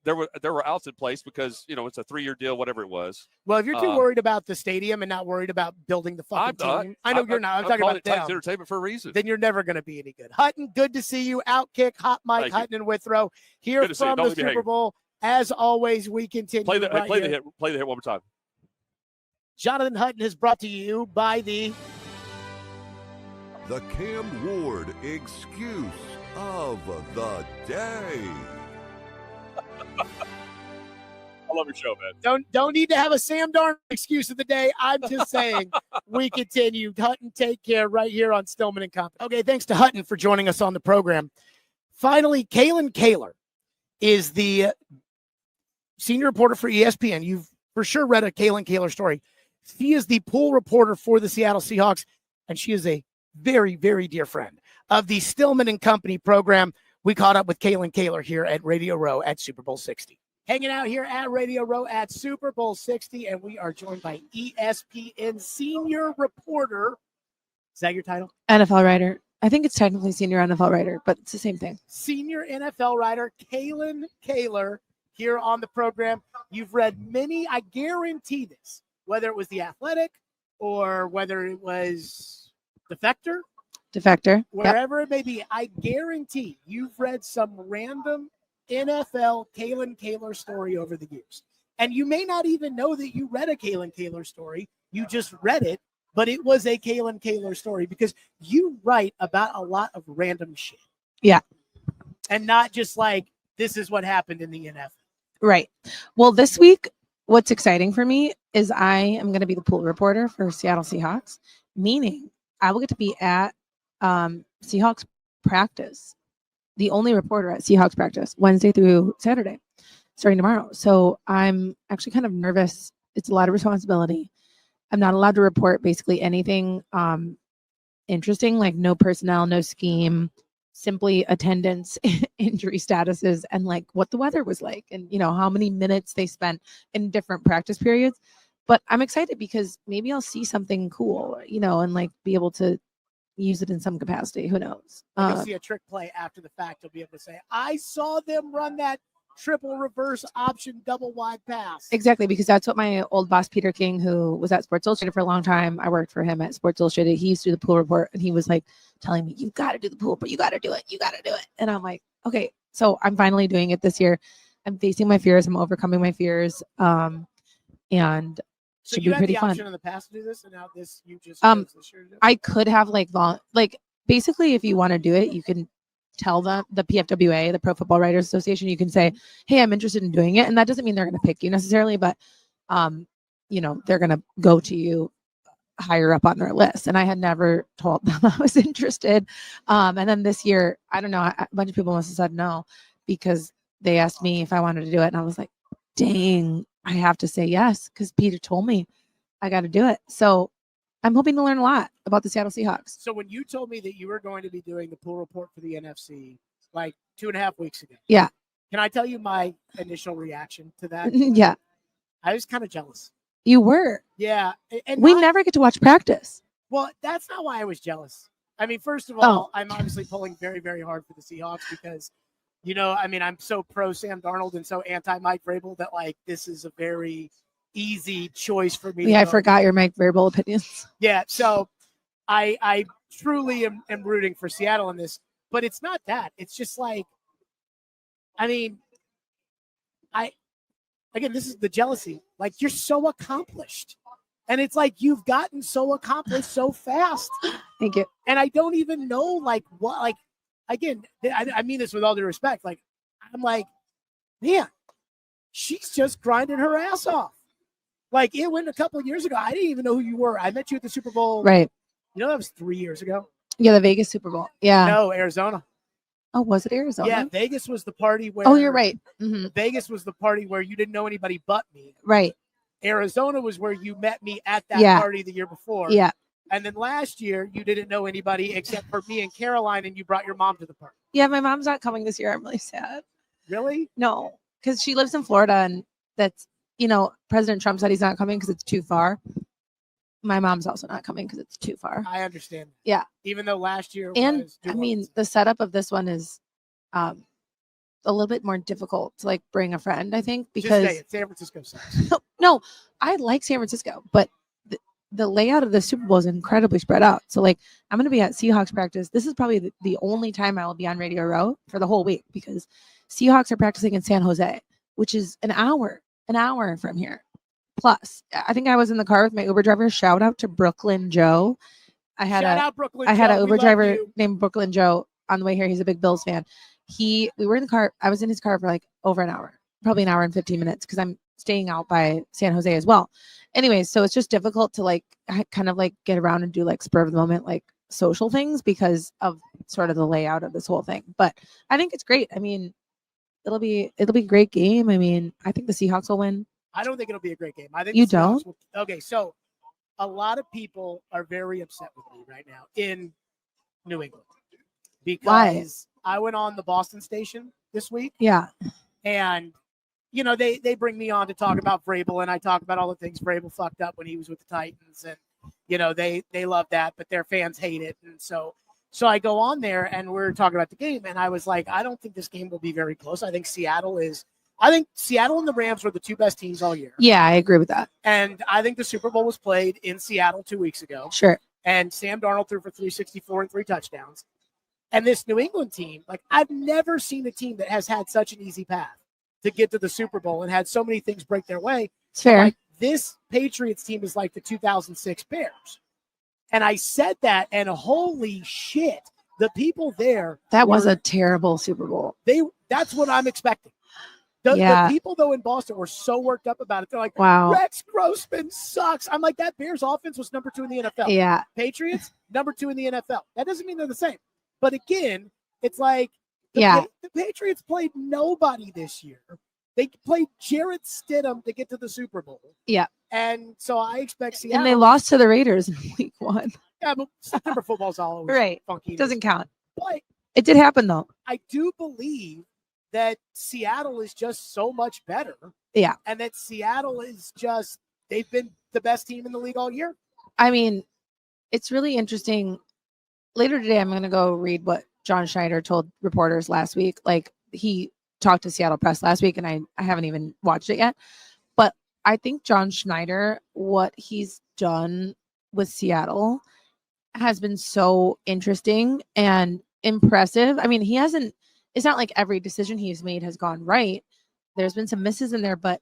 There were outs in place because, it's a 3-year deal, whatever it was. Well, if you're too worried about the stadium and not worried about building the fucking team, I know you're not. I'm talking about Titans Entertainment for a reason. Then you're never going to be any good. Hutton, good to see you. Outkick, Hot Mike, Hutton and Withrow here from the Super Bowl. As always, we continue. Play the hit one more time. Jonathan Hutton is brought to you by the Cam Ward excuse of the day. I love your show, man. Don't need to have a Sam Darnold excuse of the day. I'm just saying we continue. Hutton, take care right here on Stillman Co. Okay, thanks to Hutton for joining us on the program. Finally, Kalyn Kahler is the senior reporter for ESPN. You've for sure read a Kalyn Kahler story. She is the pool reporter for the Seattle Seahawks, and she is a very, very dear friend of the Stillman Company program. We caught up with Kalyn Kahler here at Radio Row at Super Bowl 60. Hanging out here at Radio Row at Super Bowl 60, and we are joined by ESPN senior reporter. Is that your title? NFL writer. I think it's technically senior NFL writer, but it's the same thing. Senior NFL writer Kalyn Kahler here on the program. You've read many, I guarantee this, whether it was The Athletic or whether it was Defector, wherever it may be, I guarantee you've read some random NFL Kalyn Kahler story over the years. And you may not even know that you read a Kalyn Kahler story. You just read it, but it was a Kalyn Kahler story because you write about a lot of random shit. Yeah. And not just like, this is what happened in the NFL. Right. Well, this week, what's exciting for me is I am going to be the pool reporter for Seattle Seahawks, meaning I will get to be at Seahawks practice, the only reporter at Seahawks practice, Wednesday through Saturday, starting tomorrow. So I'm actually kind of nervous. It's a lot of responsibility. I'm not allowed to report basically anything interesting, like no personnel, no scheme, simply attendance, injury statuses, and like what the weather was like and, how many minutes they spent in different practice periods. But I'm excited because maybe I'll see something cool, and like be able to, use it in some capacity. Who knows? You'll see a trick play after the fact. You'll be able to say, I saw them run that triple reverse option double wide pass. Exactly, because that's what my old boss, Peter King, who was at Sports Illustrated for a long time. I worked for him at Sports Illustrated. He used to do the pool report, and he was like telling me, you got to do the pool, but you got to do it. You got to do it. And I'm like, okay, so I'm finally doing it this year. I'm facing my fears. I'm overcoming my fears. And So should you be had pretty the fun. option in the past to do this, and now this you just Um, chose this year to do? I could have basically if you want to do it, you can tell the PFWA, the Pro Football Writers Association, you can say, hey, I'm interested in doing it. And that doesn't mean they're going to pick you necessarily, but they're going to go to you higher up on their list. And I had never told them I was interested. And then this year, I don't know, a bunch of people must have said no because they asked me if I wanted to do it. And I was like, dang, I have to say yes because Peter told me I got to do it. So I'm hoping to learn a lot about the Seattle Seahawks. So when you told me that you were going to be doing the pool report for the NFC like 2.5 weeks ago. Yeah. Can I tell you my initial reaction to that? Yeah. I was kind of jealous. You were. Yeah. And we never get to watch practice. Well, that's not why I was jealous. I mean, first of all, I'm obviously pulling very, very hard for the Seahawks because, I'm so pro Sam Darnold and so anti Mike Vrabel that this is a very easy choice for me. Yeah, I forgot your Mike Vrabel opinions. Yeah, so I truly am rooting for Seattle in this, but it's not that. It's just this is the jealousy. You're so accomplished. And it's you've gotten so accomplished so fast. Thank you. And I don't even know again, I mean this with all due respect. I'm man, she's just grinding her ass off. It went a couple of years ago. I didn't even know who you were. I met you at the Super Bowl. Right. That was 3 years ago. Yeah, the Vegas Super Bowl. Yeah. No, Arizona. Oh, was it Arizona? Yeah, Vegas was the party where. Oh, you're right. Mm-hmm. Vegas was the party where you didn't know anybody but me. Right. Arizona was where you met me at that party the year before. Yeah. And then last year, you didn't know anybody except for me and Caroline, and you brought your mom to the party. Yeah, my mom's not coming this year. I'm really sad. Really? No, because she lives in Florida, and that's, President Trump said he's not coming because it's too far. My mom's also not coming because it's too far. I understand. Yeah. Even though last year and the setup of this one is a little bit more difficult to bring a friend, I think, because just say it. San Francisco sucks. No, I like San Francisco, but the layout of the Super Bowl is incredibly spread out. So I'm going to be at Seahawks practice. This is probably the only time I will be on Radio Row for the whole week because Seahawks are practicing in San Jose, which is an hour from here. Plus, I think I was in the car with my Uber driver. Shout out to Brooklyn Joe. I had an Uber driver named Brooklyn Joe on the way here. He's a big Bills fan. We were in the car. I was in his car for over an hour, probably an hour and 15 minutes because I'm staying out by San Jose as well. Anyways, so it's just difficult to get around and do spur of the moment social things because of sort of the layout of this whole thing. But I think it's great. I mean, it'll be a great game. I mean, I think the Seahawks will win. I don't think it'll be a great game. I think you don't. Okay, so a lot of people are very upset with me right now in New England because I went on the Boston station this week. Yeah, and they bring me on to talk about Vrabel, and I talk about all the things Vrabel fucked up when he was with the Titans, and they love that, but their fans hate it, and so I go on there and we're talking about the game, and I was like, I don't think this game will be very close. I think Seattle and the Rams were the two best teams all year. Yeah, I agree with that. And I think the Super Bowl was played in Seattle 2 weeks ago. Sure. And Sam Darnold threw for 364 and 3 touchdowns. And this New England team, I've never seen a team that has had such an easy path to get to the Super Bowl and had so many things break their way. It's fair. This Patriots team is like the 2006 Bears. And I said that, and holy shit, the people there. That was a terrible Super Bowl. That's what I'm expecting. The people, though, in Boston were so worked up about it. They're like, wow, Rex Grossman sucks. I'm like, that Bears offense was number 2 in the NFL. Yeah. Patriots, number 2 in the NFL. That doesn't mean they're the same. But again, it's like the Patriots played nobody this year. They played Jarrett Stidham to get to the Super Bowl. Yeah. And so I expect Seattle. And they lost to the Raiders in week 1. Yeah, but September football's all over. Right. Funky. Doesn't count. But it did happen, though. I do believe that Seattle is just so much better. Yeah. And that Seattle is they've been the best team in the league all year. I mean, it's really interesting later today, I'm going to go read what John Schneider told reporters last week. Like, he talked to Seattle Press last week, and I haven't even watched it yet. But I think John Schneider, what he's done with Seattle has been so interesting and impressive. I mean, it's not like every decision he's made has gone right. There's been some misses in there, but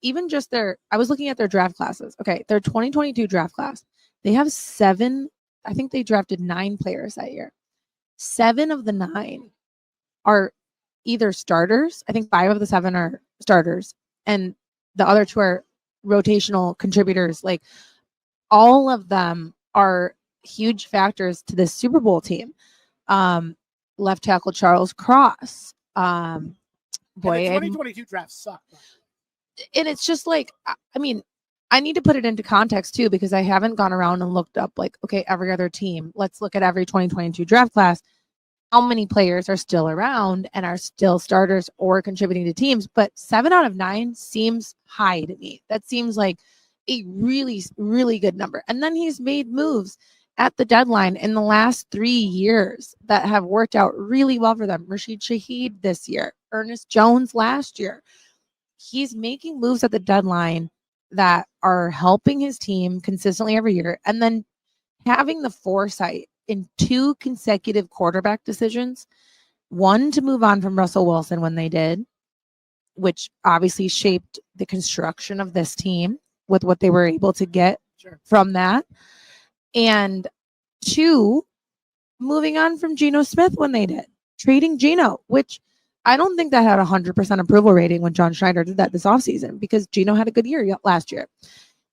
even just I was looking at their draft classes. Okay, their 2022 draft class, they have 7, I think they drafted 9 players that year. 7 of the 9 are either starters. I think 5 of the 7 are starters, and the other 2 are rotational contributors. Like, all of them are huge factors to this Super Bowl team. Left tackle Charles Cross. And the 2022 draft sucked. And it's just like, I mean, I need to put it into context too, because I haven't gone around and looked up like, okay, every other team. Let's look at every 2022 draft class. How many players are still around and are still starters or contributing to teams? But 7 out of 9 seems high to me. That seems like a really, really good number. And then he's made moves at the deadline in the last 3 years that have worked out really well for them. Rashid Shaheed this year, Ernest Jones last year. He's making moves at the deadline that are helping his team consistently every year. And then having the foresight in 2 consecutive quarterback decisions, one to move on from Russell Wilson when they did, which obviously shaped the construction of this team with what they were able to get from that. And 2, moving on from Geno Smith when they did, trading Geno, which I don't think that had a 100% approval rating when John Schneider did that this offseason, because Geno had a good year last year.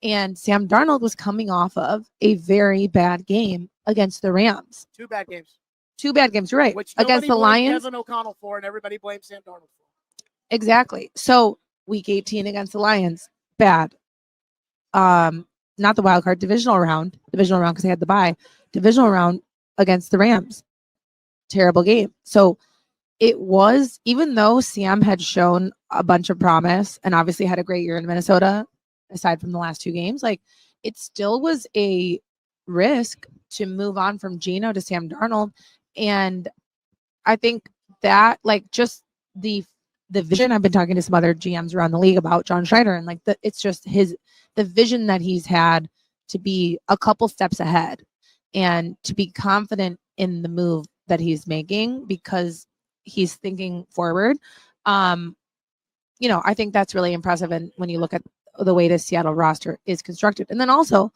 And Sam Darnold was coming off of a very bad game against the Rams. 2 bad games. 2 bad games, right? Which against the Lions. Kevin O'Connell for, and everybody blames Sam Darnold for. Exactly. So week 18 against the Lions, bad. Not the wild card, divisional round because they had the bye. Divisional round against the Rams, terrible game. So it was, even though Sam had shown a bunch of promise and obviously had a great year in Minnesota, aside from the last 2 games, like, it still was a risk to move on from Geno to Sam Darnold. And I think that, like, just the vision, I've been talking to some other GMs around the league about John Schneider, and like it's just the vision that he's had to be a couple steps ahead and to be confident in the move that he's making because he's thinking forward. I think that's really impressive. And when you look at the way the Seattle roster is constructed, and then also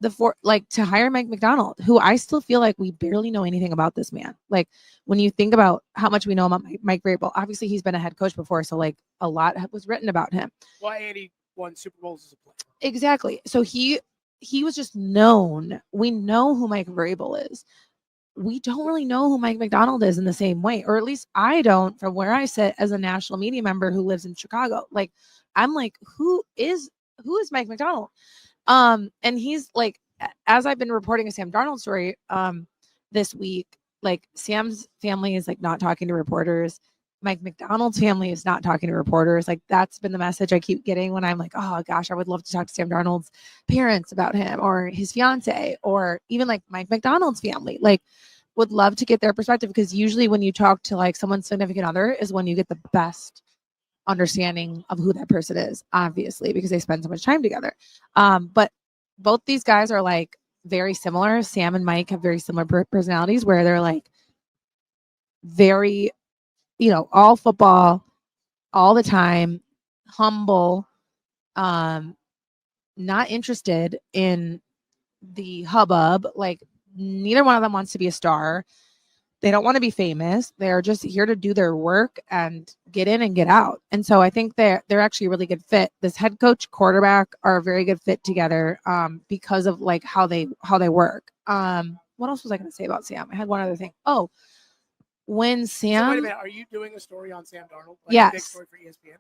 to hire Mike Macdonald, who I still feel like we barely know anything about this man. Like, when you think about how much we know about Mike Vrabel, obviously he's been a head coach before, so like a lot was written about him. Well, and he won Super Bowls as a player. Exactly. So he was just known. We know who Mike Vrabel is. We don't really know who Mike Macdonald is in the same way, or at least I don't, from where I sit as a national media member who lives in Chicago. Like, I'm like, who is Mike Macdonald? And he's like, as I've been reporting a Sam Darnold story this week, like, Sam's family is like not talking to reporters. Mike Macdonald's family is not talking to reporters. Like, that's been the message I keep getting when I'm like, oh gosh, I would love to talk to Sam Darnold's parents about him, or his fiance, or even like Mike Macdonald's family. Like, would love to get their perspective, because usually when you talk to like someone's significant other is when you get the best understanding of who that person is, obviously, because they spend so much time together. But both these guys are like very similar. Sam and Mike have very similar personalities, where they're like very, all football all the time, humble, not interested in the hubbub. Like, neither one of them wants to be a star. They don't want to be famous. They're just here to do their work and get in and get out. And so I think they're actually a really good fit. This head coach, quarterback are a very good fit together because of like how they work. What else was I going to say about Sam? I had one other thing. Oh, when Sam. So wait a minute. Are you doing a story on Sam Darnold? Like, yes. A big story for ESPN.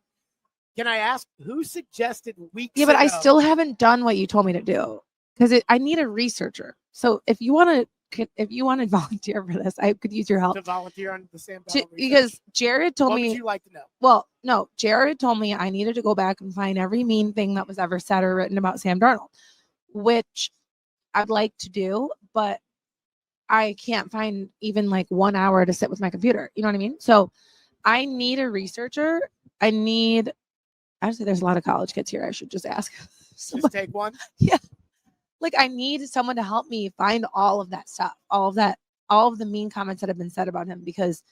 Can I ask who suggested weeks? Yeah, but ago? I still haven't done what you told me to do, because I need a researcher. So if you want to volunteer for this, I could use your help. To volunteer on the Sam Darnold because Jared told what me. Would you like to know? Well, no, Jared told me I needed to go back and find every mean thing that was ever said or written about Sam Darnold, which I'd like to do, but I can't find even like 1 hour to sit with my computer. You know what I mean? So I need a researcher. Actually, there's a lot of college kids here. I should just ask. Just take one. Yeah. Like I need someone to help me find all of that stuff, all of the mean comments that have been said about him, because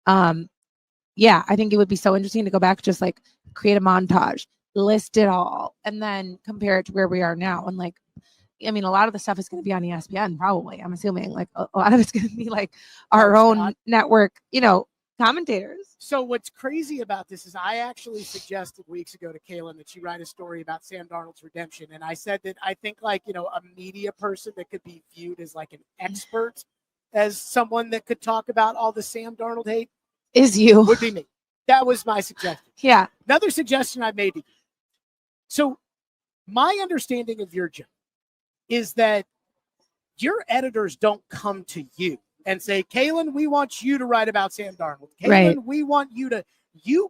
yeah, I think it would be so interesting to go back, just like create a montage, list it all, and then compare it to where we are now. And like, I mean, a lot of the stuff is going to be on ESPN, probably. I'm assuming like a lot of it's going to be like our own network, commentators. So what's crazy about this is I actually suggested weeks ago to Kalyn that she write a story about Sam Darnold's redemption. And I said that I think like, a media person that could be viewed as like an expert, as someone that could talk about all the Sam Darnold hate Is you. would be me. That was my suggestion. Yeah. Another suggestion I made to you. So my understanding of your job is that your editors don't come to you and say, Kalyn, we want you to write about Sam Darnold. Kalyn, Right. we want you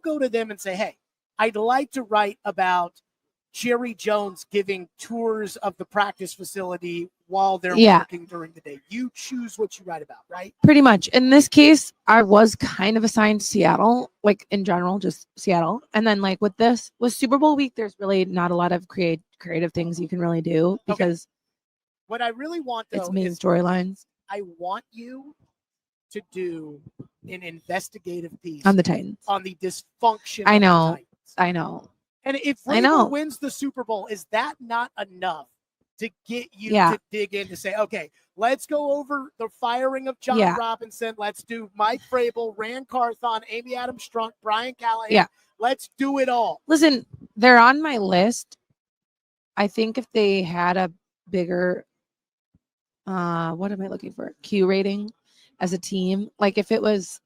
go to them and say, hey, I'd like to write about Jerry Jones giving tours of the practice facility while they're working during the day. You choose what you write about, right? Pretty much. In this case, I was kind of assigned Seattle, like in general, just Seattle. And then like with Super Bowl week, there's really not a lot of creative things you can really do, because what I really want, though, it's main is storylines I want you to do an investigative piece on the Titans. on the dysfunction I of know. the Titans. I know. And if I know. Vrabel wins the Super Bowl, is that not enough to get you Yeah. to dig in to say, okay, let's go over the firing of John Yeah. Robinson. Let's do Mike Vrabel, Rand Carthon, Amy Adams Strunk, Brian Callahan. Yeah. Let's do it all. Listen, they're on my list. I think if they had a bigger, what am I looking for? Q rating as a team. Like if it was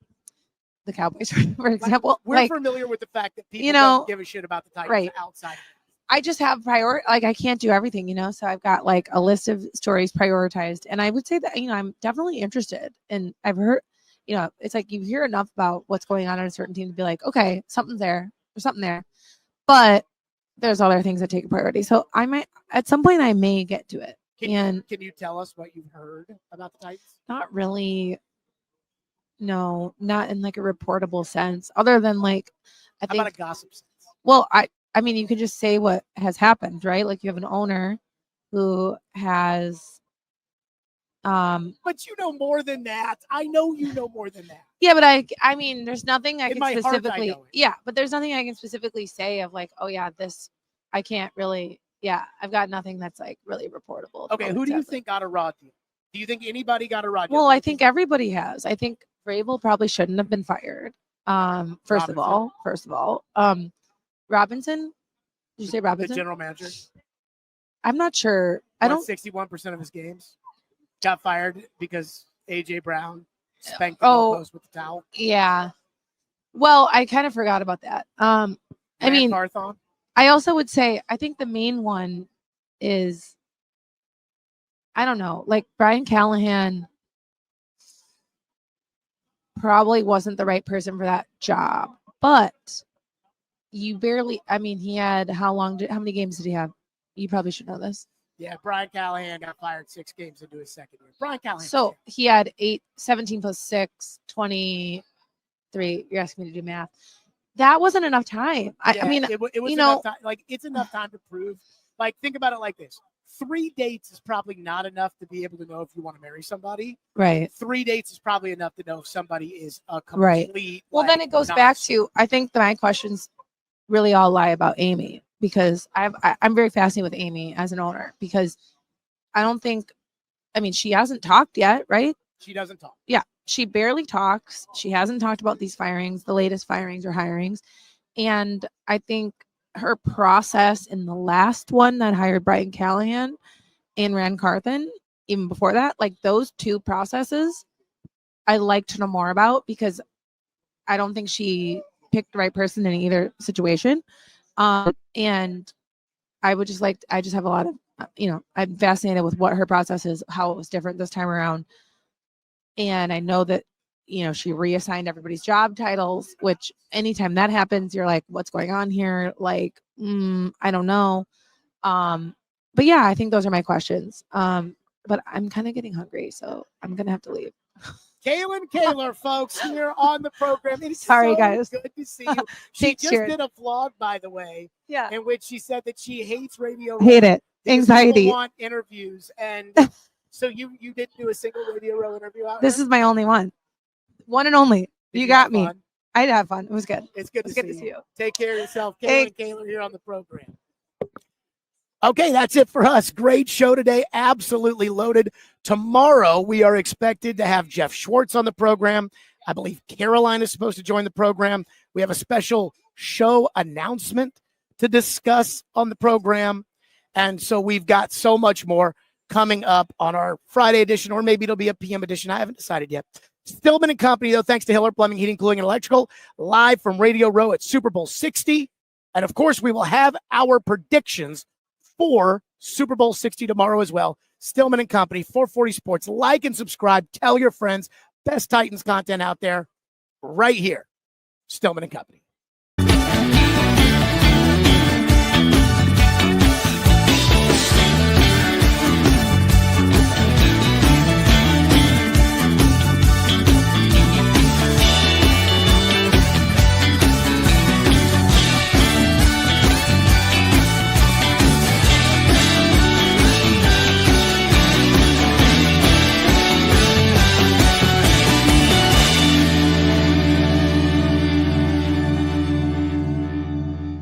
the Cowboys, for example. We're familiar with the fact that people don't give a shit about the Titans right. outside. I just have I can't do everything, so I've got like a list of stories prioritized. And I would say that, I'm definitely interested. And I've heard, it's like you hear enough about what's going on a certain team to be like, okay, something's there or something there. But there's other things that take a priority. So I might, at some point I may get to it. Can you tell us what you've heard about the Titans? Not really. No, not in like a reportable sense, other than like, I think about a gossip sense? Well, I mean, you can just say what has happened, right? Like you have an owner who has, but you know more than that. I know you know more than that. Yeah, but I mean, there's nothing I In can my heart, specifically, I know it. yeah, but there's nothing I can specifically say of like, oh yeah, this, I can't really, yeah, I've got nothing that's like really reportable. Okay, who do you think got a raw deal? Do you think anybody got a raw deal? Well, I think everybody has. I think Vrabel probably shouldn't have been fired. First of all, Robinson, did you say Robinson? The general manager. I'm not sure. I don't. 61% of his games got fired because AJ Brown spanked the goalpost with the towel. Yeah. Well, I kind of forgot about that. I mean, Carthon. I also would say I think the main one is, I don't know, like Brian Callahan probably wasn't the right person for that job, but you barely, I mean, he had how many games did he have? You probably should know this. Yeah, Brian Callahan got fired 6 games into his second year. Brian Callahan. So he had 17 plus 6, 23. You're asking me to do math. That wasn't enough time. I mean, it was enough time. Like, it's enough time to prove. Like, think about it like this. 3 dates is probably not enough to be able to know if you want to marry somebody. Right. 3 dates is probably enough to know if somebody is a complete. Well, then it goes back to, I think my questions really all lie about Amy, because I'm very fascinated with Amy as an owner, because I don't think, I mean, she hasn't talked yet, right? She doesn't talk. Yeah. She barely talks. She hasn't talked about these firings, the latest firings or hirings. And I think her process in the last one that hired Brian Callahan and Rand Carthon, even before that, like those 2 processes, I like to know more about, because I don't think she picked the right person in either situation. And I would just I just have a lot of, I'm fascinated with what her process is, how it was different this time around. And I know that, she reassigned everybody's job titles, which anytime that happens, you're like, what's going on here? Like, I don't know. But yeah, I think those are my questions. but I'm kind of getting hungry, so I'm gonna have to leave. Kalyn Kahler, folks, here on the program. It is Sorry, so guys. good to see you. She Thanks, just Jared. did a vlog, by the way, Yeah, in which she said that she hates radio. hate Row it. because Anxiety. people want interviews, and so you didn't do a single Radio Row interview out This here? is my only one and only. Did You have got me. fun? I did have fun. It was good. It's good It was to good to see see you. you. Take care of yourself. Hey. Kalyn Kahler here on the program. Okay, that's it for us. Great show today. Absolutely loaded. Tomorrow, we are expected to have Jeff Schwartz on the program. I believe Caroline is supposed to join the program. We have a special show announcement to discuss on the program. And so we've got so much more coming up on our Friday edition, or maybe it'll be a PM edition. I haven't decided yet. Stillman Co, though, thanks to Hiller Plumbing, Heating, Cooling, and Electrical, live from Radio Row at Super Bowl 60. And, of course, we will have our predictions for Super Bowl 60 tomorrow as well. Stillman & Company, 440 Sports. Like and subscribe. Tell your friends. Best Titans content out there right here. Stillman & Company.